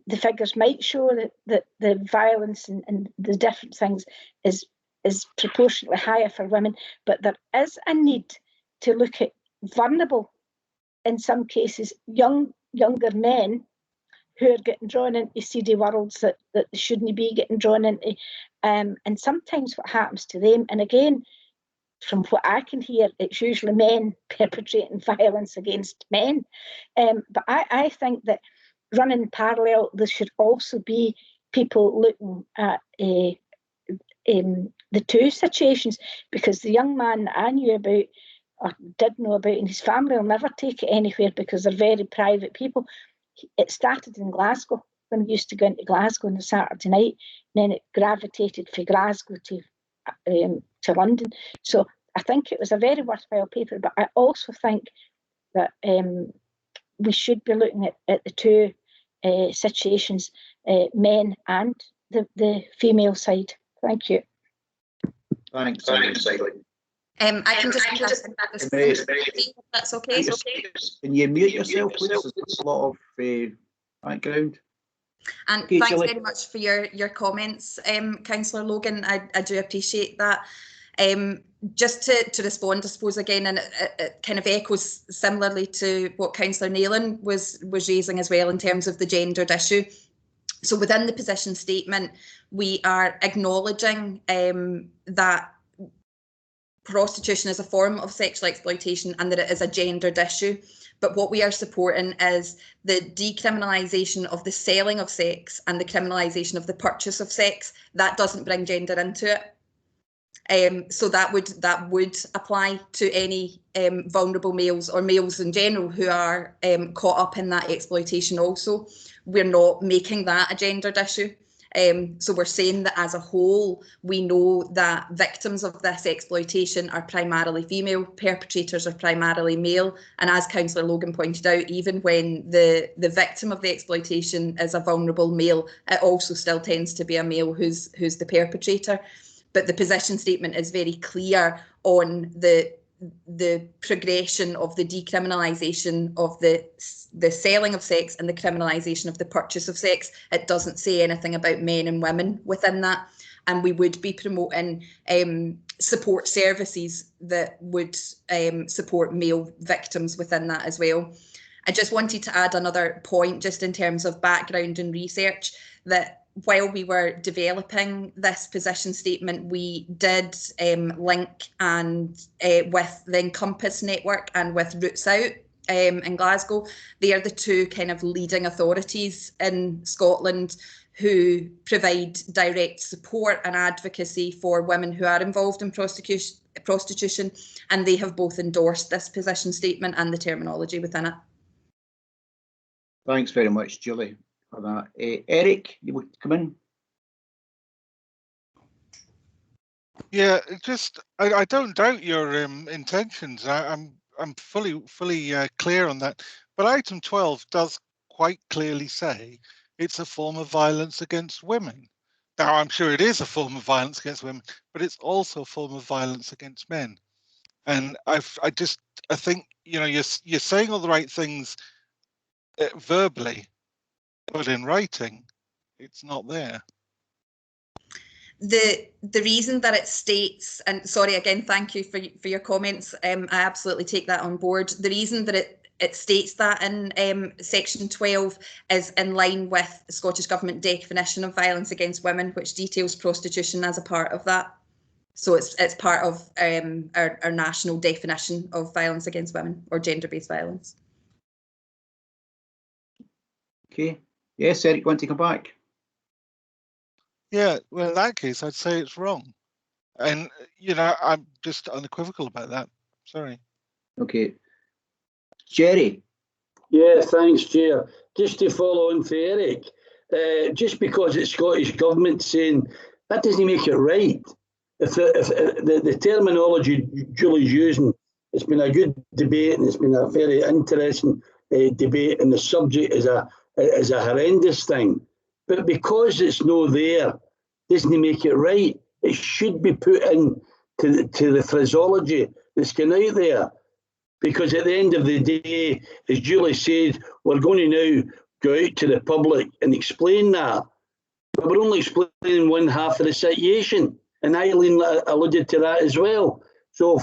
the figures might show that the violence and the different things is proportionately higher for women, but there is a need to look at vulnerable, in some cases, younger men who are getting drawn into seedy worlds that they shouldn't be getting drawn into. And sometimes what happens to them, and again, from what I can hear, it's usually men perpetrating violence against men. But I think that running parallel, there should also be people looking at the two situations, because the young man that I knew about or did know about, and his family will never take it anywhere because they're very private people. It started in Glasgow when we used to go into Glasgow on a Saturday night, and then it gravitated from Glasgow to London. So I think it was a very worthwhile paper, but I also think that we should be looking at the two situations, men and the female side. Thank you. Thanks. I can just if that's okay. Can you mute yourself, please? There's a lot of background. And okay, thanks Julie. very much for your comments, Councillor Logan. I do appreciate that. Just to respond, I suppose, again, and it kind of echoes similarly to what Councillor Nealon was raising as well in terms of the gendered issue. So within the position statement, we are acknowledging that prostitution is a form of sexual exploitation and that it is a gendered issue. But what we are supporting is the decriminalisation of the selling of sex and the criminalisation of the purchase of sex. That doesn't bring gender into it. So that would apply to any vulnerable males or males in general who are caught up in that exploitation also. We're not making that a gendered issue. So we're saying that as a whole, we know that victims of this exploitation are primarily female, perpetrators are primarily male. And as Councillor Logan pointed out, even when the victim of the exploitation is a vulnerable male, it also still tends to be a male who's the perpetrator. But the position statement is very clear on the progression of the decriminalisation of the selling of sex and the criminalisation of the purchase of sex. It doesn't say anything about men and women within that. And we would be promoting support services that would support male victims within that as well. I just wanted to add another point just in terms of background and research, that while we were developing this position statement, we did link and with the Encompass network and with Roots Out in Glasgow. They are the two kind of leading authorities in Scotland who provide direct support and advocacy for women who are involved in prostitution, and they have both endorsed this position statement and the terminology within it. Thanks very much, Julie, for that. Eric, you would come in? Yeah, just I don't doubt your intentions. I'm fully clear on that. But item 12 does quite clearly say it's a form of violence against women. Now, I'm sure it is a form of violence against women, but it's also a form of violence against men. And I think, you know, you're saying all the right things verbally, but in writing, it's not there. The reason that it states, and sorry again, thank you for your comments. I absolutely take that on board. The reason that it states that in section 12 is in line with the Scottish Government definition of violence against women, which details prostitution as a part of that. So it's part of our national definition of violence against women, or gender-based violence. Okay. Yes, Eric, you want to come back? Yeah, well, in that case, I'd say it's wrong. And, you know, I'm just unequivocal about that. Sorry. Okay. Jerry. Yeah, thanks, Chair. Just to follow on for Eric, just because it's Scottish Government saying, that doesn't make it right. If the terminology Julie's using, it's been a good debate and it's been a very interesting debate, and the subject is a horrendous thing. But because it's no there, doesn't make it right. It should be put in to the phraseology that's going out there. Because at the end of the day, as Julie said, we're going to now go out to the public and explain that. But we're only explaining one half of the situation. And Eileen alluded to that as well. So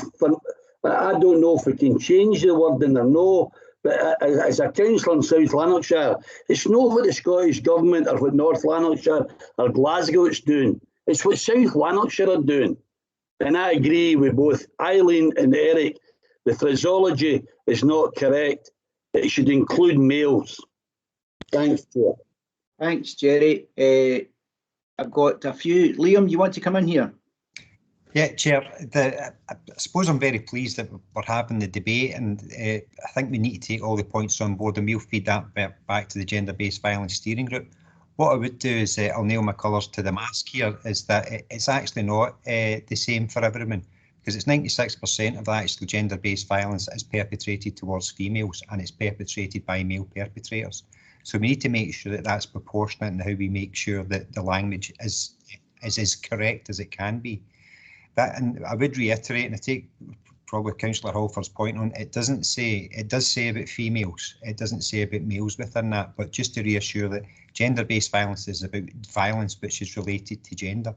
I don't know if we can change the wording or no. But as a councillor in South Lanarkshire, it's not what the Scottish Government or what North Lanarkshire or Glasgow is doing. It's what South Lanarkshire are doing. And I agree with both Eileen and Eric. The phraseology is not correct. It should include males. Thanks, Chair. Thanks, Jerry. I've got a few. Liam, you want to come in here? Yeah, Chair, I suppose I'm very pleased that we're having the debate, and I think we need to take all the points on board and we'll feed that back to the Gender-Based Violence Steering Group. What I would do is, I'll nail my colours to the mast here, is that it's actually not the same for everyone, because it's 96% of the actual gender-based violence is perpetrated towards females, and it's perpetrated by male perpetrators. So we need to make sure that that's proportionate in how we make sure that the language is as correct as it can be. And I would reiterate, and I take probably Councillor Halford's point on, it does say about females, it doesn't say about males within that, but just to reassure that gender-based violence is about violence which is related to gender.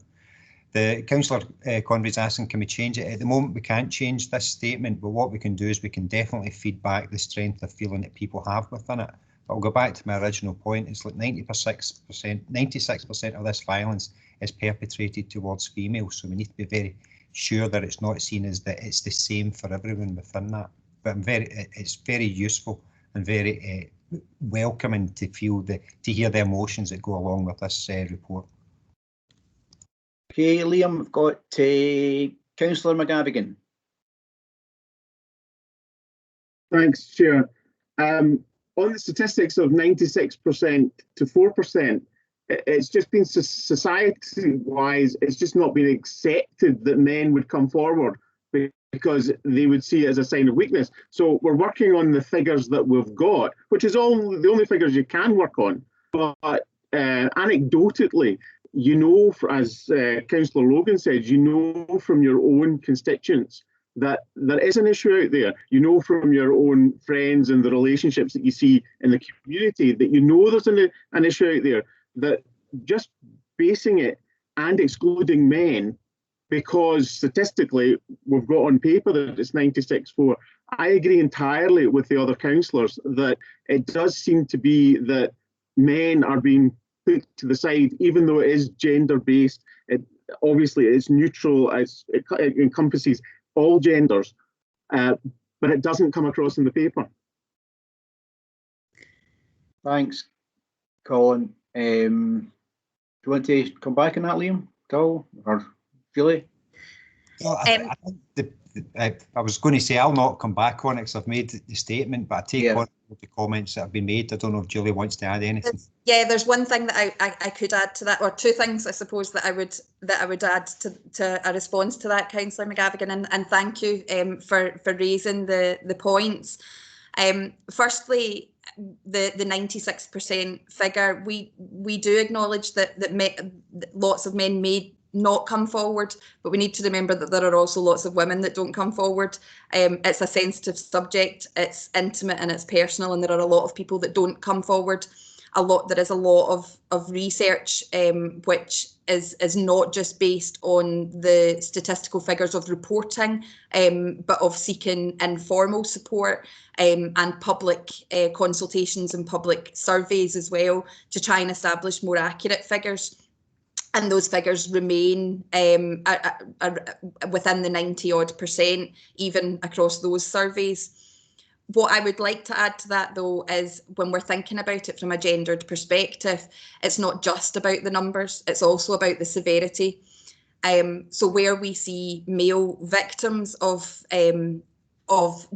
The Councillor Conway's asking, can we change it? At the moment we can't change this statement, but what we can do is we can definitely feed back the strength of feeling that people have within it. But I'll go back to my original point. It's like 96% of this violence is perpetrated towards females. So we need to be very sure that it's not seen as that it's the same for everyone within that. But it's very useful and very welcoming to feel to hear the emotions that go along with this report. Okay, Liam, we've got Councillor McGavigan. Thanks, Chair. On the statistics of 96% to 4%, it's just been society-wise, it's just not been accepted that men would come forward because they would see it as a sign of weakness. So we're working on the figures that we've got, which is the only figures you can work on. But anecdotally, you know, as Councillor Logan said, you know from your own constituents that there is an issue out there. You know from your own friends and the relationships that you see in the community that you know there's an issue out there, that just basing it and excluding men because statistically we've got on paper that it's 96-4. I agree entirely with the other councillors that it does seem to be that men are being put to the side, even though it is gender-based. Obviously it's neutral, it encompasses all genders, but it doesn't come across in the paper. Thanks, Colin. Do you want to come back on that, Liam, Cole, or Julie? Well, I was going to say I'll not come back on it because I've made the statement, but I take on the comments that have been made. I don't know if Julie wants to add anything. Yeah, there's one thing that I could add to that, or two things I suppose that I would add to a response to that, Councillor McGavigan, and thank you for raising the points. Firstly, the 96% figure, we do acknowledge that lots of men may not come forward, but we need to remember that there are also lots of women that don't come forward. It's a sensitive subject, it's intimate and it's personal, and there are a lot of people that don't come forward. There is a lot of research which is not just based on the statistical figures of reporting, but of seeking informal support and public consultations and public surveys as well to try and establish more accurate figures. And those figures remain within the 90-odd% even across those surveys. What I would like to add to that, though, is when we're thinking about it from a gendered perspective, it's not just about the numbers, it's also about the severity. So where we see male victims of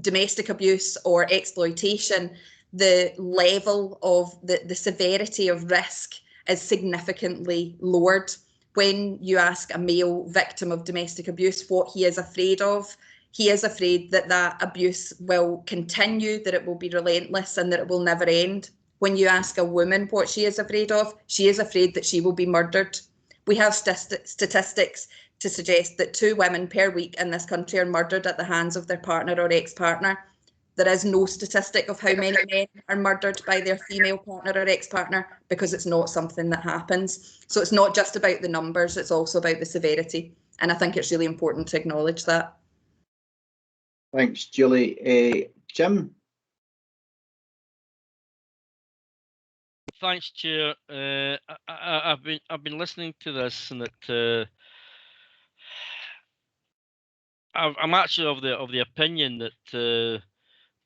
domestic abuse or exploitation, the level of the severity of risk is significantly lowered. When you ask a male victim of domestic abuse what he is afraid of, he is afraid that that abuse will continue, that it will be relentless and that it will never end. When you ask a woman what she is afraid of, she is afraid that she will be murdered. We have statistics to suggest that 2 women per week in this country are murdered at the hands of their partner or ex-partner. There is no statistic of how many men are murdered by their female partner or ex-partner because it's not something that happens. So it's not just about the numbers, it's also about the severity. And I think it's really important to acknowledge that. Thanks, Julie. Jim? Thanks, Chair. I've been listening to this, and that I'm actually of the opinion that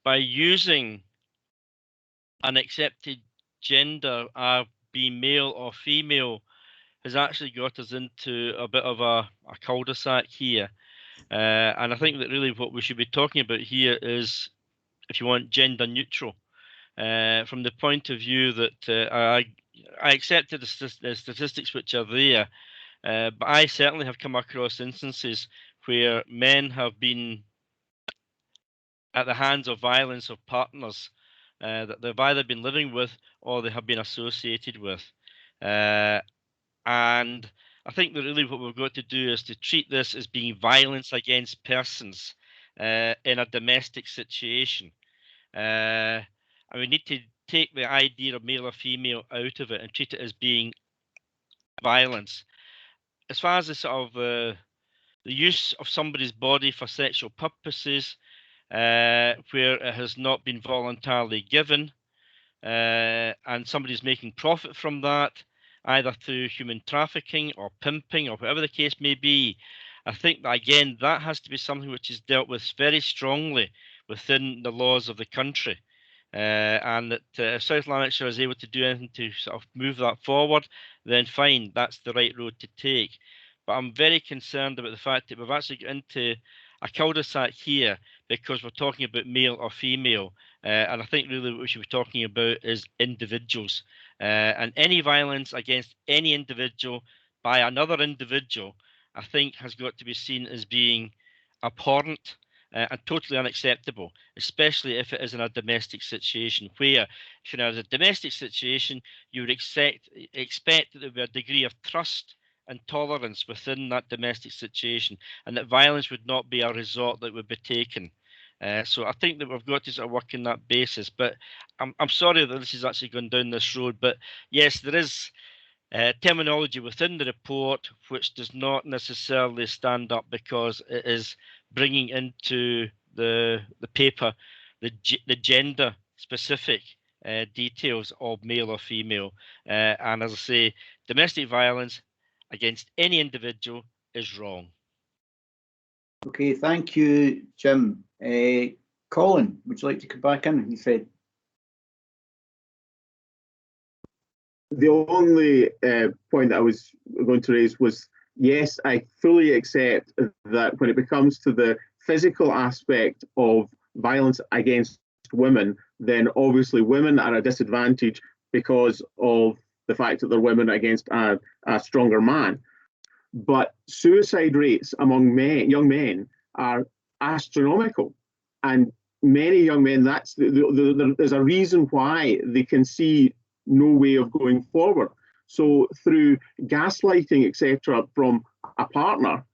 by using an accepted gender, being male or female, has actually got us into a bit of a cul-de-sac here. And I think that really what we should be talking about here is, if you want, gender neutral. From the point of view that I accepted the statistics which are there, but I certainly have come across instances where men have been at the hands of violence of partners that they've either been living with or they have been associated with. And I think that really what we've got to do is to treat this as being violence against persons in a domestic situation. And we need to take the idea of male or female out of it and treat it as being violence. As far as the sort of the use of somebody's body for sexual purposes, where it has not been voluntarily given, and somebody's making profit from that, either through human trafficking or pimping or whatever the case may be, I think that, again, that has to be something which is dealt with very strongly within the laws of the country. And that if South Lanarkshire is able to do anything to sort of move that forward, then fine, that's the right road to take. But I'm very concerned about the fact that we've actually got into a cul-de-sac here because we're talking about male or female. And I think really what we should be talking about is individuals. And any violence against any individual by another individual, I think, has got to be seen as being abhorrent and totally unacceptable, especially if it is in a domestic situation where, if you're in a domestic situation, you would expect that there would be a degree of trust and tolerance within that domestic situation, and that violence would not be a resort that would be taken. So I think that we've got to sort of work on that basis. But I'm sorry that this is actually going down this road. But yes, there is terminology within the report which does not necessarily stand up because it is bringing into the paper the gender specific details of male or female. And as I say, domestic violence against any individual is wrong. Okay, thank you, Jim. Colin, would you like to come back in? You said. The only point that I was going to raise was, yes, I fully accept that when it becomes to the physical aspect of violence against women, then obviously women are at a disadvantage because of the fact that they're women against a stronger man. But suicide rates among young men are astronomical, and many young men, there's a reason why they can see no way of going forward. So through gaslighting, etc., from a partner,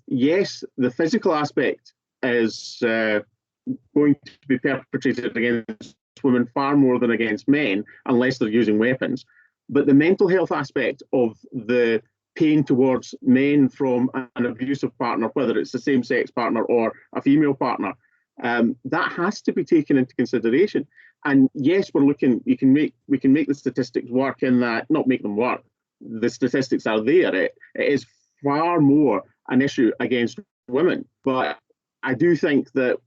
yes, the physical aspect is going to be perpetrated against women far more than against men, unless they're using weapons. But the mental health aspect of the pain towards men from an abusive partner, whether it's the same-sex partner or a female partner, that has to be taken into consideration. And yes, we're looking. We can make the statistics work in that, not make them work. The statistics are there. It is far more an issue against women, but I do think that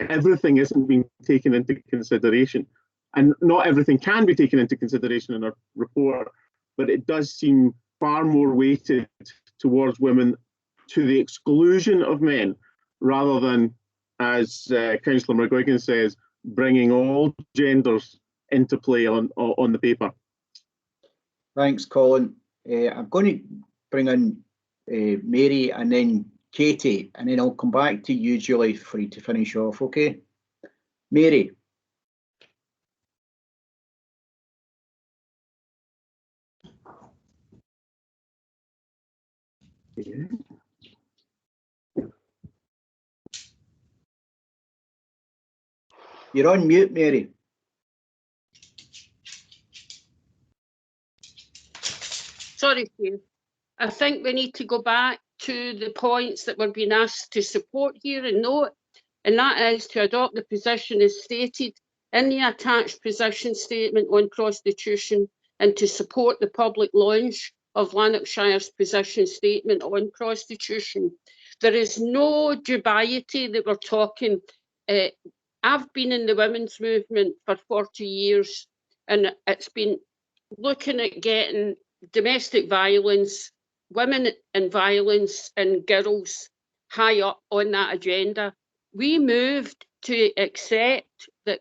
everything isn't being taken into consideration, and not everything can be taken into consideration in our report. But it does seem far more weighted towards women to the exclusion of men, rather than, as Councillor McGuigan says, bringing all genders into play on the paper. Thanks, Colin. I'm going to bring in Mary and then Katie, and then I'll come back to you, Julie, for you to finish off, okay? Mary. Yeah. You're on mute, Mary. Sorry, Steve. I think we need to go back to the points that we're being asked to support here and note, and that is to adopt the position as stated in the attached position statement on prostitution, and to support the public launch of Lanarkshire's position statement on prostitution. There is no dubiety that we're talking. I've been in the women's movement for 40 years, and it's been looking at getting domestic violence, women and violence, and girls high up on that agenda. We moved to accept that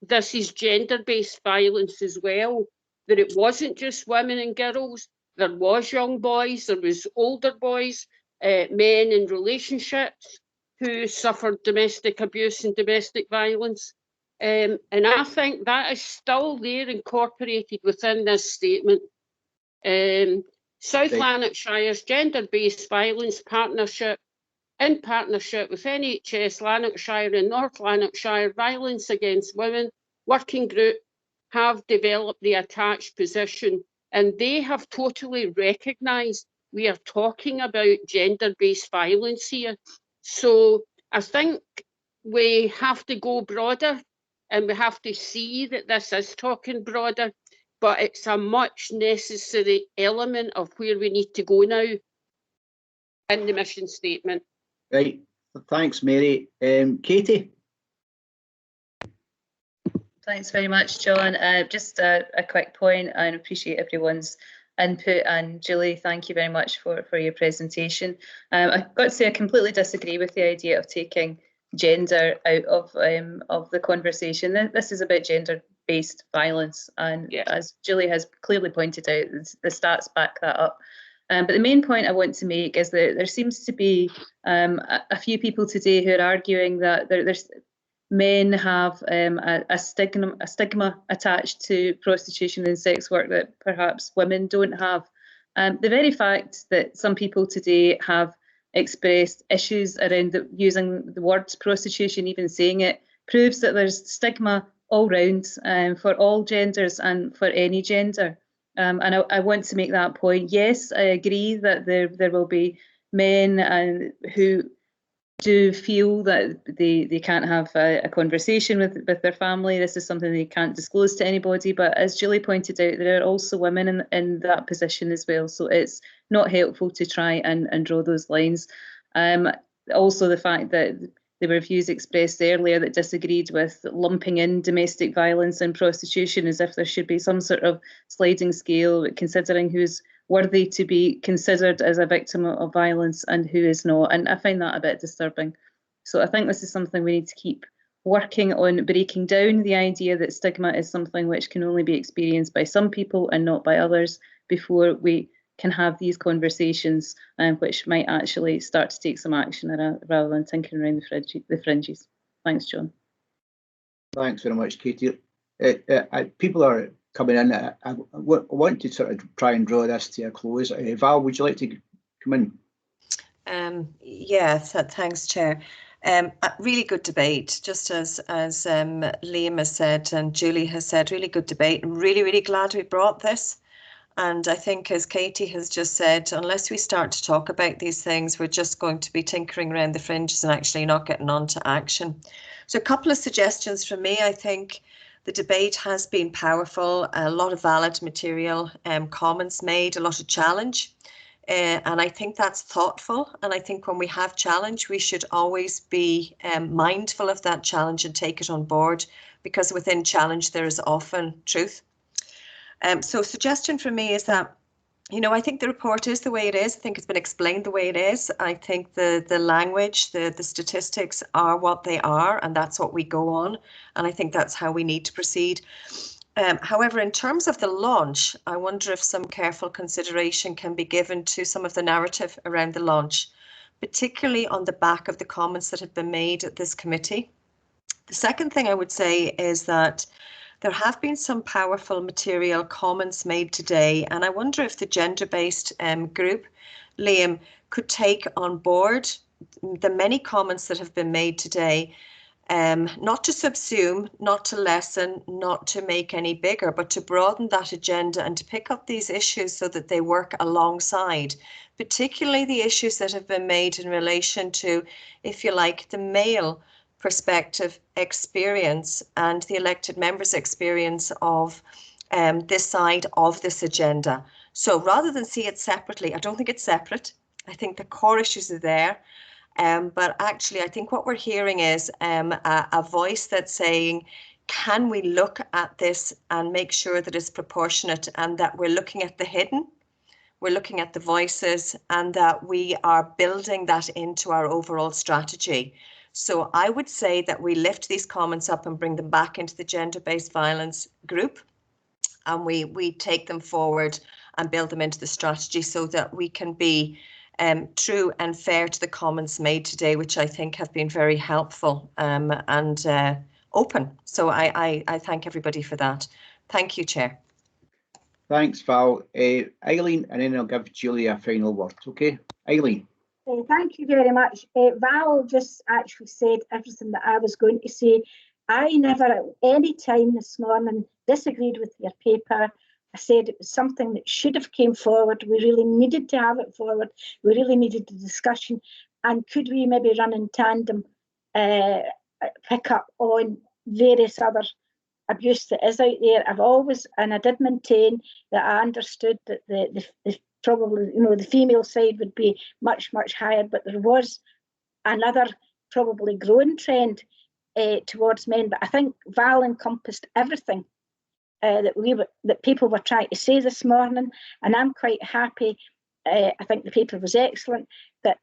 this is gender-based violence as well, that it wasn't just women and girls, there was young boys, there was older boys, men in relationships who suffered domestic abuse and domestic violence. And I think that is still there incorporated within this statement. South Lanarkshire's gender-based violence partnership, in partnership with NHS Lanarkshire and North Lanarkshire Violence Against Women Working Group, have developed the attached position, and they have totally recognised we are talking about gender-based violence here. So I think we have to go broader and we have to see that this is talking broader, but it's a much necessary element of where we need to go now in the mission statement. Right, thanks, Mary. Katie? Thanks very much, John. Just a quick point, and appreciate everyone's input. And Julie, thank you very much for your presentation. I've got to say I completely disagree with the idea of taking gender out of the conversation. This is about gender-based violence, and as Julie has clearly pointed out, the stats back that up. But the main point I want to make is that there seems to be a few people today who are arguing that there's men have a stigma attached to prostitution and sex work that perhaps women don't have. The very fact that some people today have expressed issues around using the words prostitution, even saying it, proves that there's stigma all round for all genders and for any gender. And I want to make that point. Yes, I agree that there will be men who do feel that they can't have a conversation with their family. This is something they can't disclose to anybody. But as Julie pointed out, there are also women in that position as well. So it's not helpful to try and draw those lines. Also, the fact that there were views expressed earlier that disagreed with lumping in domestic violence and prostitution as if there should be some sort of sliding scale, considering who's worthy to be considered as a victim of violence and who is not. And I find that a bit disturbing. So I think this is something we need to keep working on, breaking down the idea that stigma is something which can only be experienced by some people and not by others before we can have these conversations, which might actually start to take some action rather than tinkering around the fringes. Thanks, John. Thanks very much, Katie. People are coming in. I want to sort of try and draw this to a close. Val, would you like to come in? Yeah, thanks, Chair. A really good debate, just as Liam has said and Julie has said, really good debate. I'm really, really glad we brought this. And I think, as Katie has just said, unless we start to talk about these things, we're just going to be tinkering around the fringes and actually not getting on to action. So a couple of suggestions from me. I think the debate has been powerful, a lot of valid material, comments made, a lot of challenge. And I think that's thoughtful. And I think when we have challenge, we should always be mindful of that challenge and take it on board, because within challenge, there is often truth. So suggestion from me is that, you know, I think the report is the way it is. I think it's been explained the way it is. I think the language, the statistics are what they are, and that's what we go on. And I think that's how we need to proceed. However, in terms of the launch, I wonder if some careful consideration can be given to some of the narrative around the launch, particularly on the back of the comments that have been made at this committee. The second thing I would say is that there have been some powerful material comments made today, and I wonder if the gender-based group, Liam, could take on board the many comments that have been made today, not to subsume, not to lessen, not to make any bigger, but to broaden that agenda and to pick up these issues so that they work alongside, particularly the issues that have been made in relation to, if you like, the male perspective, experience, and the elected members' experience of this side of this agenda. So rather than see it separately, I don't think it's separate. I think the core issues are there. But actually, I think what we're hearing is a voice that's saying, can we look at this and make sure that it's proportionate and that we're looking at the hidden, we're looking at the voices, and that we are building that into our overall strategy. So I would say that we lift these comments up and bring them back into the gender-based violence group, and we take them forward and build them into the strategy so that we can be true and fair to the comments made today, which I think have been very helpful and open. So I thank everybody for that. Thank you, Chair. Thanks, Val. Eileen, and then I'll give Julie a final word. Okay, Eileen. Thank you very much. Val just actually said everything that I was going to say. I never at any time this morning disagreed with your paper. I said it was something that should have came forward. We really needed to have it forward. We really needed the discussion. And could we maybe run in tandem, pick up on various other abuse that is out there. I've always, and I did maintain that I understood that the probably, the female side would be much, much higher, but there was another probably growing trend towards men. But I think Val encompassed everything that people were trying to say this morning, and I'm quite happy. I think the paper was excellent, that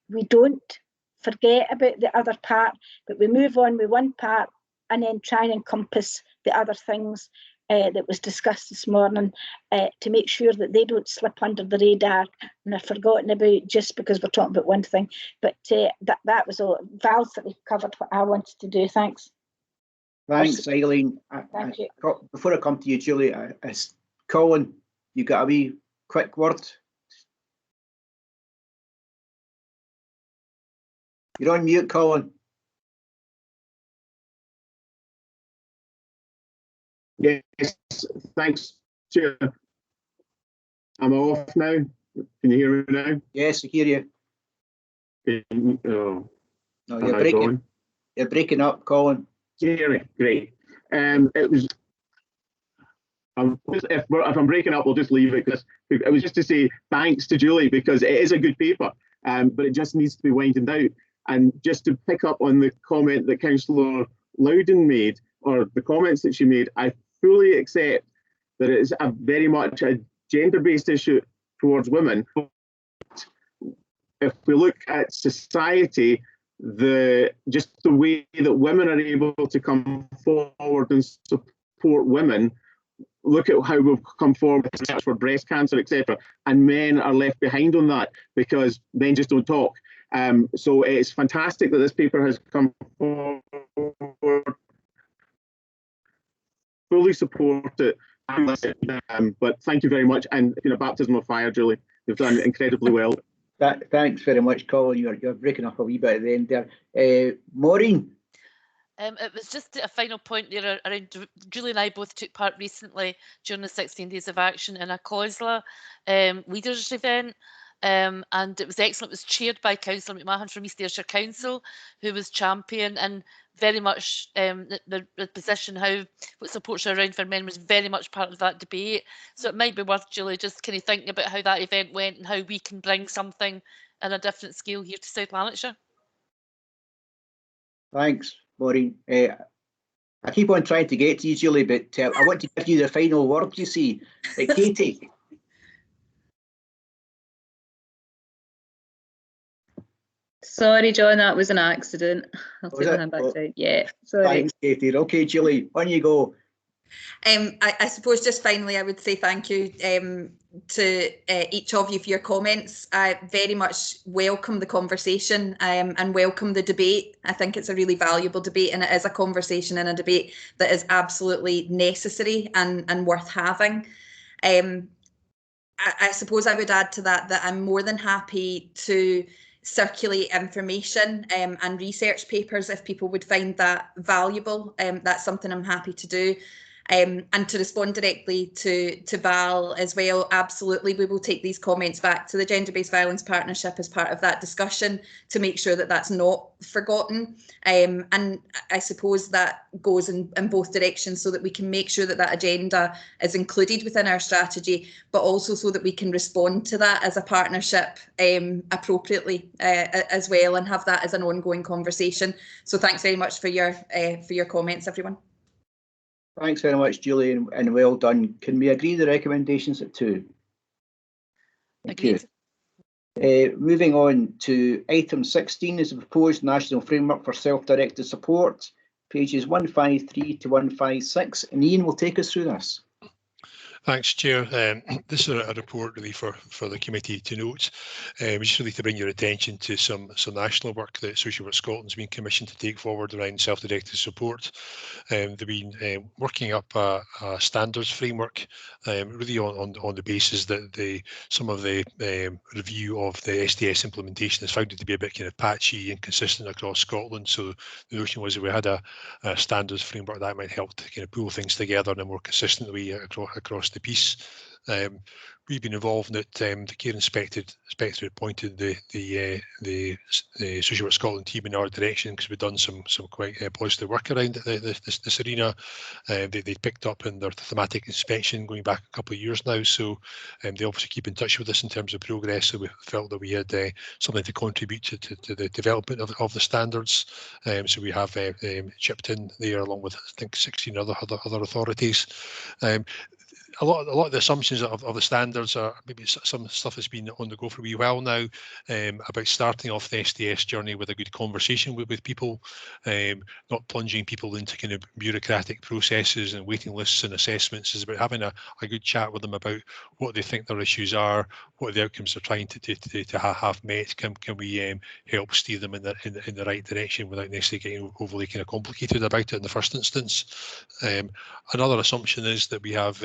we don't forget about the other part, but we move on with one part and then try and encompass the other things that was discussed this morning to make sure that they don't slip under the radar and are forgotten about just because we're talking about one thing. But that was all. Val certainly covered what I wanted to do. Thanks. Thanks, Eileen. Thank you. Before I come to you, Julie, Colin, you got a wee quick word? You're on mute, Colin. Yes, thanks, Chair. I'm off now. Can you hear me now? Yes, I hear you. No, you're breaking. You're breaking up, Colin. Hear me? Great. It was. If I'm breaking up, we'll just leave it, because it was just to say thanks to Julie, because it is a good paper, but it just needs to be widened out. And just to pick up on the comment that Councillor Loudon made, or the comments that she made, I fully accept that it is very much a gender-based issue towards women. But if we look at society, just the way that women are able to come forward and support women, look at how we've come forward for breast cancer, etc., and men are left behind on that because men just don't talk. So it's fantastic that this paper has come forward. Fully support it, but thank you very much, and baptism of fire, Julie. You've done incredibly well. Thanks very much, Colin. You're breaking up a wee bit at the end there. Maureen. It was just a final point there around. Julie and I both took part recently during the 16 Days of Action in a COSLA leaders event. And it was excellent. It was chaired by Councillor McMahon from East Ayrshire Council, who was champion, and very much the position, what supports her around for men was very much part of that debate. So it might be worth, Julie, just kind of thinking about how that event went and how we can bring something on a different scale here to South Lanarkshire. Thanks, Maureen. I keep on trying to get to you, Julie, but I want to give you the final word, you see. Katie. Sorry, John, that was an accident. I'll take my hand back down. Yeah, sorry. Thanks, Katie. Okay, Julie, on you go. I suppose just finally, I would say thank you to each of you for your comments. I very much welcome the conversation and welcome the debate. I think it's a really valuable debate, and it is a conversation and a debate that is absolutely necessary and worth having. I suppose I would add to that I'm more than happy to circulate information and research papers if people would find that valuable. That's something I'm happy to do. And to respond directly to Val as well, absolutely, we will take these comments back to the Gender-Based Violence Partnership as part of that discussion to make sure that that's not forgotten. And I suppose that goes in both directions, so that we can make sure that that agenda is included within our strategy, but also so that we can respond to that as a partnership appropriately as well, and have that as an ongoing conversation. So thanks very much for your comments, everyone. Thanks very much, Julie, and well done. Can we agree the recommendations at 2? Thank Agreed. you. Moving on to item 16 is the proposed national framework for self-directed support, pages 153 to 156, and Ian will take us through this. Thanks, Chair. This is a report really for the committee to note. Just really to bring your attention to some national work that Social Work Scotland's been commissioned to take forward around self-directed support. They've been working up a standards framework, really on the basis that some of the review of the SDS implementation is found to be a bit kind of patchy and inconsistent across Scotland. So the notion was that we had a standards framework that might help to kind of pull things together in a more consistent way across the piece. We've been involved in it. The Care Inspectorate appointed the Social Work Scotland team in our direction because we've done some quite positive work around this arena. They picked up in their thematic inspection going back a couple of years now, so they obviously keep in touch with us in terms of progress. So we felt that we had something to contribute to the development of the standards. So we have chipped in there along with, I think, 16 other authorities. A lot of the assumptions of the standards are maybe some stuff has been on the go for a wee while now, about starting off the SDS journey with a good conversation with people, not plunging people into kind of bureaucratic processes and waiting lists and assessments. Is about having a good chat with them about what they think their issues are, what the outcomes they're trying to have met. Can we help steer them in the right direction without necessarily getting overly kind of complicated about it in the first instance. Another assumption is that we have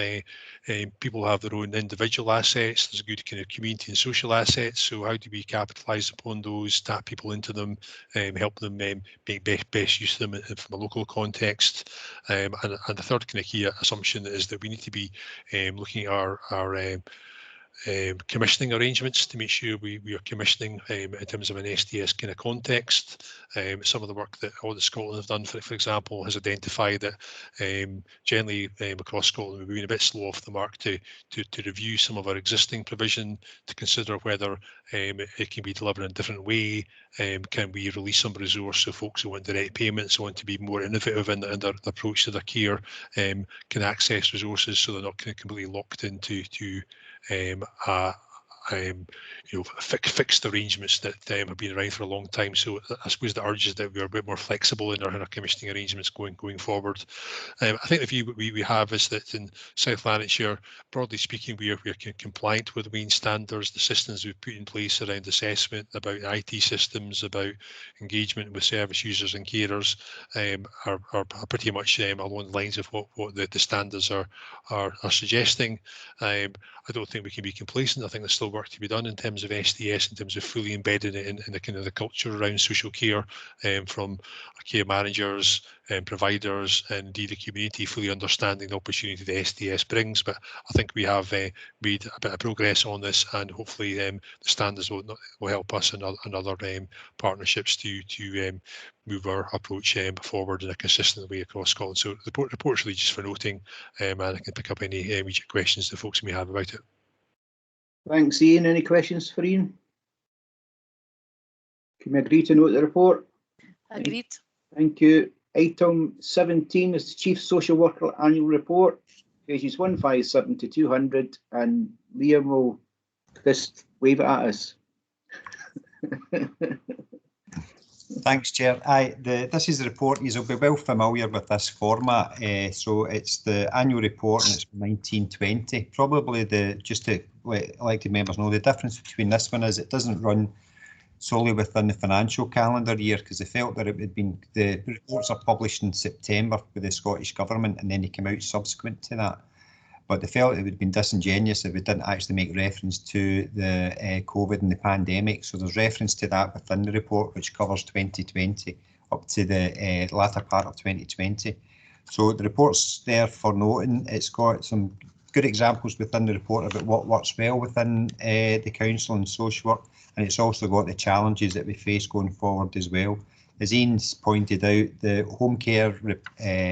people have their own individual assets. There's a good kind of community and social assets. So how do we capitalise upon those, tap people into them, help them make best use of them from a local context? And the third kind of key assumption is that we need to be looking at our commissioning arrangements to make sure we are commissioning in terms of an SDS kind of context. Some of the work that Audit Scotland have done, for example, has identified that generally across Scotland we've been a bit slow off the mark to review some of our existing provision, to consider whether it can be delivered in a different way. Can we release some resource so folks who want direct payments, want to be more innovative in their approach to their care, can access resources so they're not kind of completely locked into fixed arrangements that have been around for a long time. So I suppose the urge is that we are a bit more flexible in our commissioning arrangements going forward. I think the view we have is that in South Lanarkshire, broadly speaking, we are compliant with the main standards. The systems we've put in place around assessment, about IT systems, about engagement with service users and carers are pretty much along the lines of what the standards are suggesting. I don't think we can be complacent. I think there's still work to be done in terms of SDS, in terms of fully embedding it in the kind of the culture around social care, from care managers and providers and indeed the community fully understanding the opportunity the SDS brings. But I think we have made a bit of progress on this, and hopefully the standards will help us and other partnerships to move our approach forward in a consistent way across Scotland. So the report's really just for noting, and I can pick up any immediate questions that folks may have about it. Thanks, Ian. Any questions for Ian? Can we agree to note the report? Agreed. Thank you. Item 17 is the Chief Social Worker Annual Report, pages 157 to 200, and Liam will just wave it at us. Thanks, Chair. This is the report. You'll be well familiar with this format. So it's the annual report, and it's 1920. Probably just to let elected members know, the difference between this one is it doesn't run solely within the financial calendar year, because they felt that it had been, the reports are published in September with the Scottish Government, and then they came out subsequent to that. But they felt it would have been disingenuous if we didn't actually make reference to the COVID and the pandemic. So there's reference to that within the report, which covers 2020 up to the latter part of 2020. So the report's there for noting. It's got some good examples within the report about what works well within the council and social work, and it's also got the challenges that we face going forward as well. As Ian's pointed out, the home care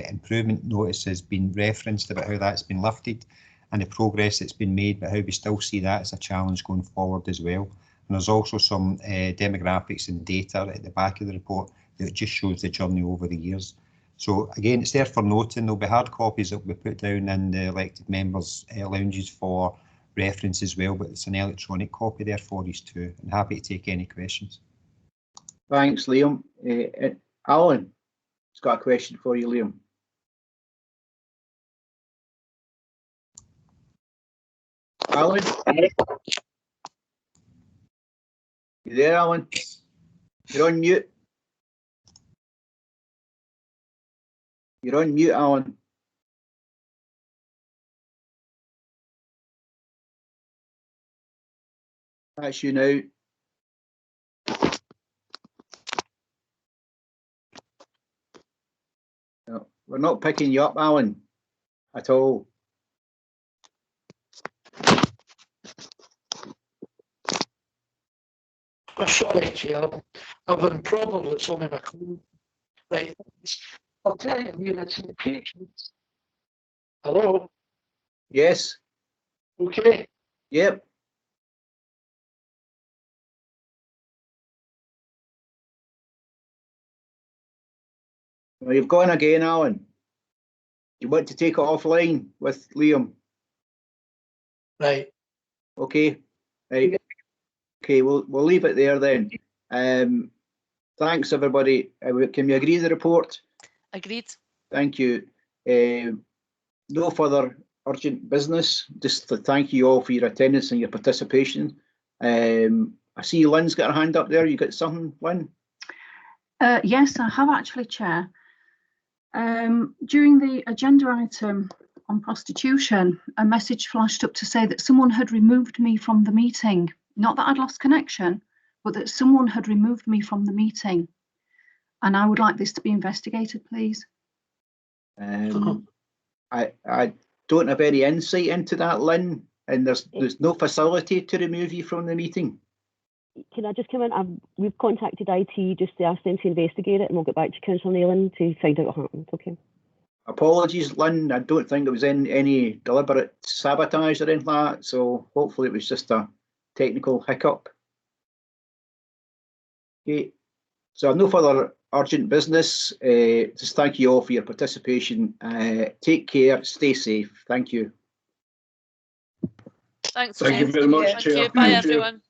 improvement notice has been referenced about how that's been lifted and the progress that's been made, but how we still see that as a challenge going forward as well. And there's also some demographics and data at the back of the report that just shows the journey over the years. So again, it's there for noting. There'll be hard copies that will be put down in the elected members' lounges for reference as well, but it's an electronic copy there for you too. I'm happy to take any questions. Thanks, Liam. Alan has got a question for you, Liam. Alan? You there, Alan? You're on mute. You're on mute, Alan. That's you now. No, we're not picking you up, Alan, at all. I'm sorry, Chair. I've got a problem with some of my code. Right. I'll tell you where it's in the patients. Hello? Yes. Okay. Yep. Well, you've gone again, Alan. You want to take it offline with Liam? Right. Okay. Right. Okay, we'll leave it there then. Thanks everybody. Can you agree the report? Agreed. Thank you. No further urgent business. Just to thank you all for your attendance and your participation. I see Lynn's got her hand up there. You got something, Lynn? Yes, I have actually, Chair. During the agenda item on prostitution, a message flashed up to say that someone had removed me from the meeting. Not that I'd lost connection, but that someone had removed me from the meeting. And I would like this to be investigated, please. I don't have any insight into that, Lynn, and there's no facility to remove you from the meeting. Can I just come in? We've contacted IT just to ask them to investigate it, and we'll get back to Councillor Nealon to find out what happened. Okay. Apologies, Lynn. I don't think it was any deliberate sabotage or anything like that. So hopefully it was just a technical hiccup. Okay. So no further urgent business. Just thank you all for your participation. Take care. Stay safe. Thank you. Thanks. Thank you very much, Thank Chair. you. Bye, everyone.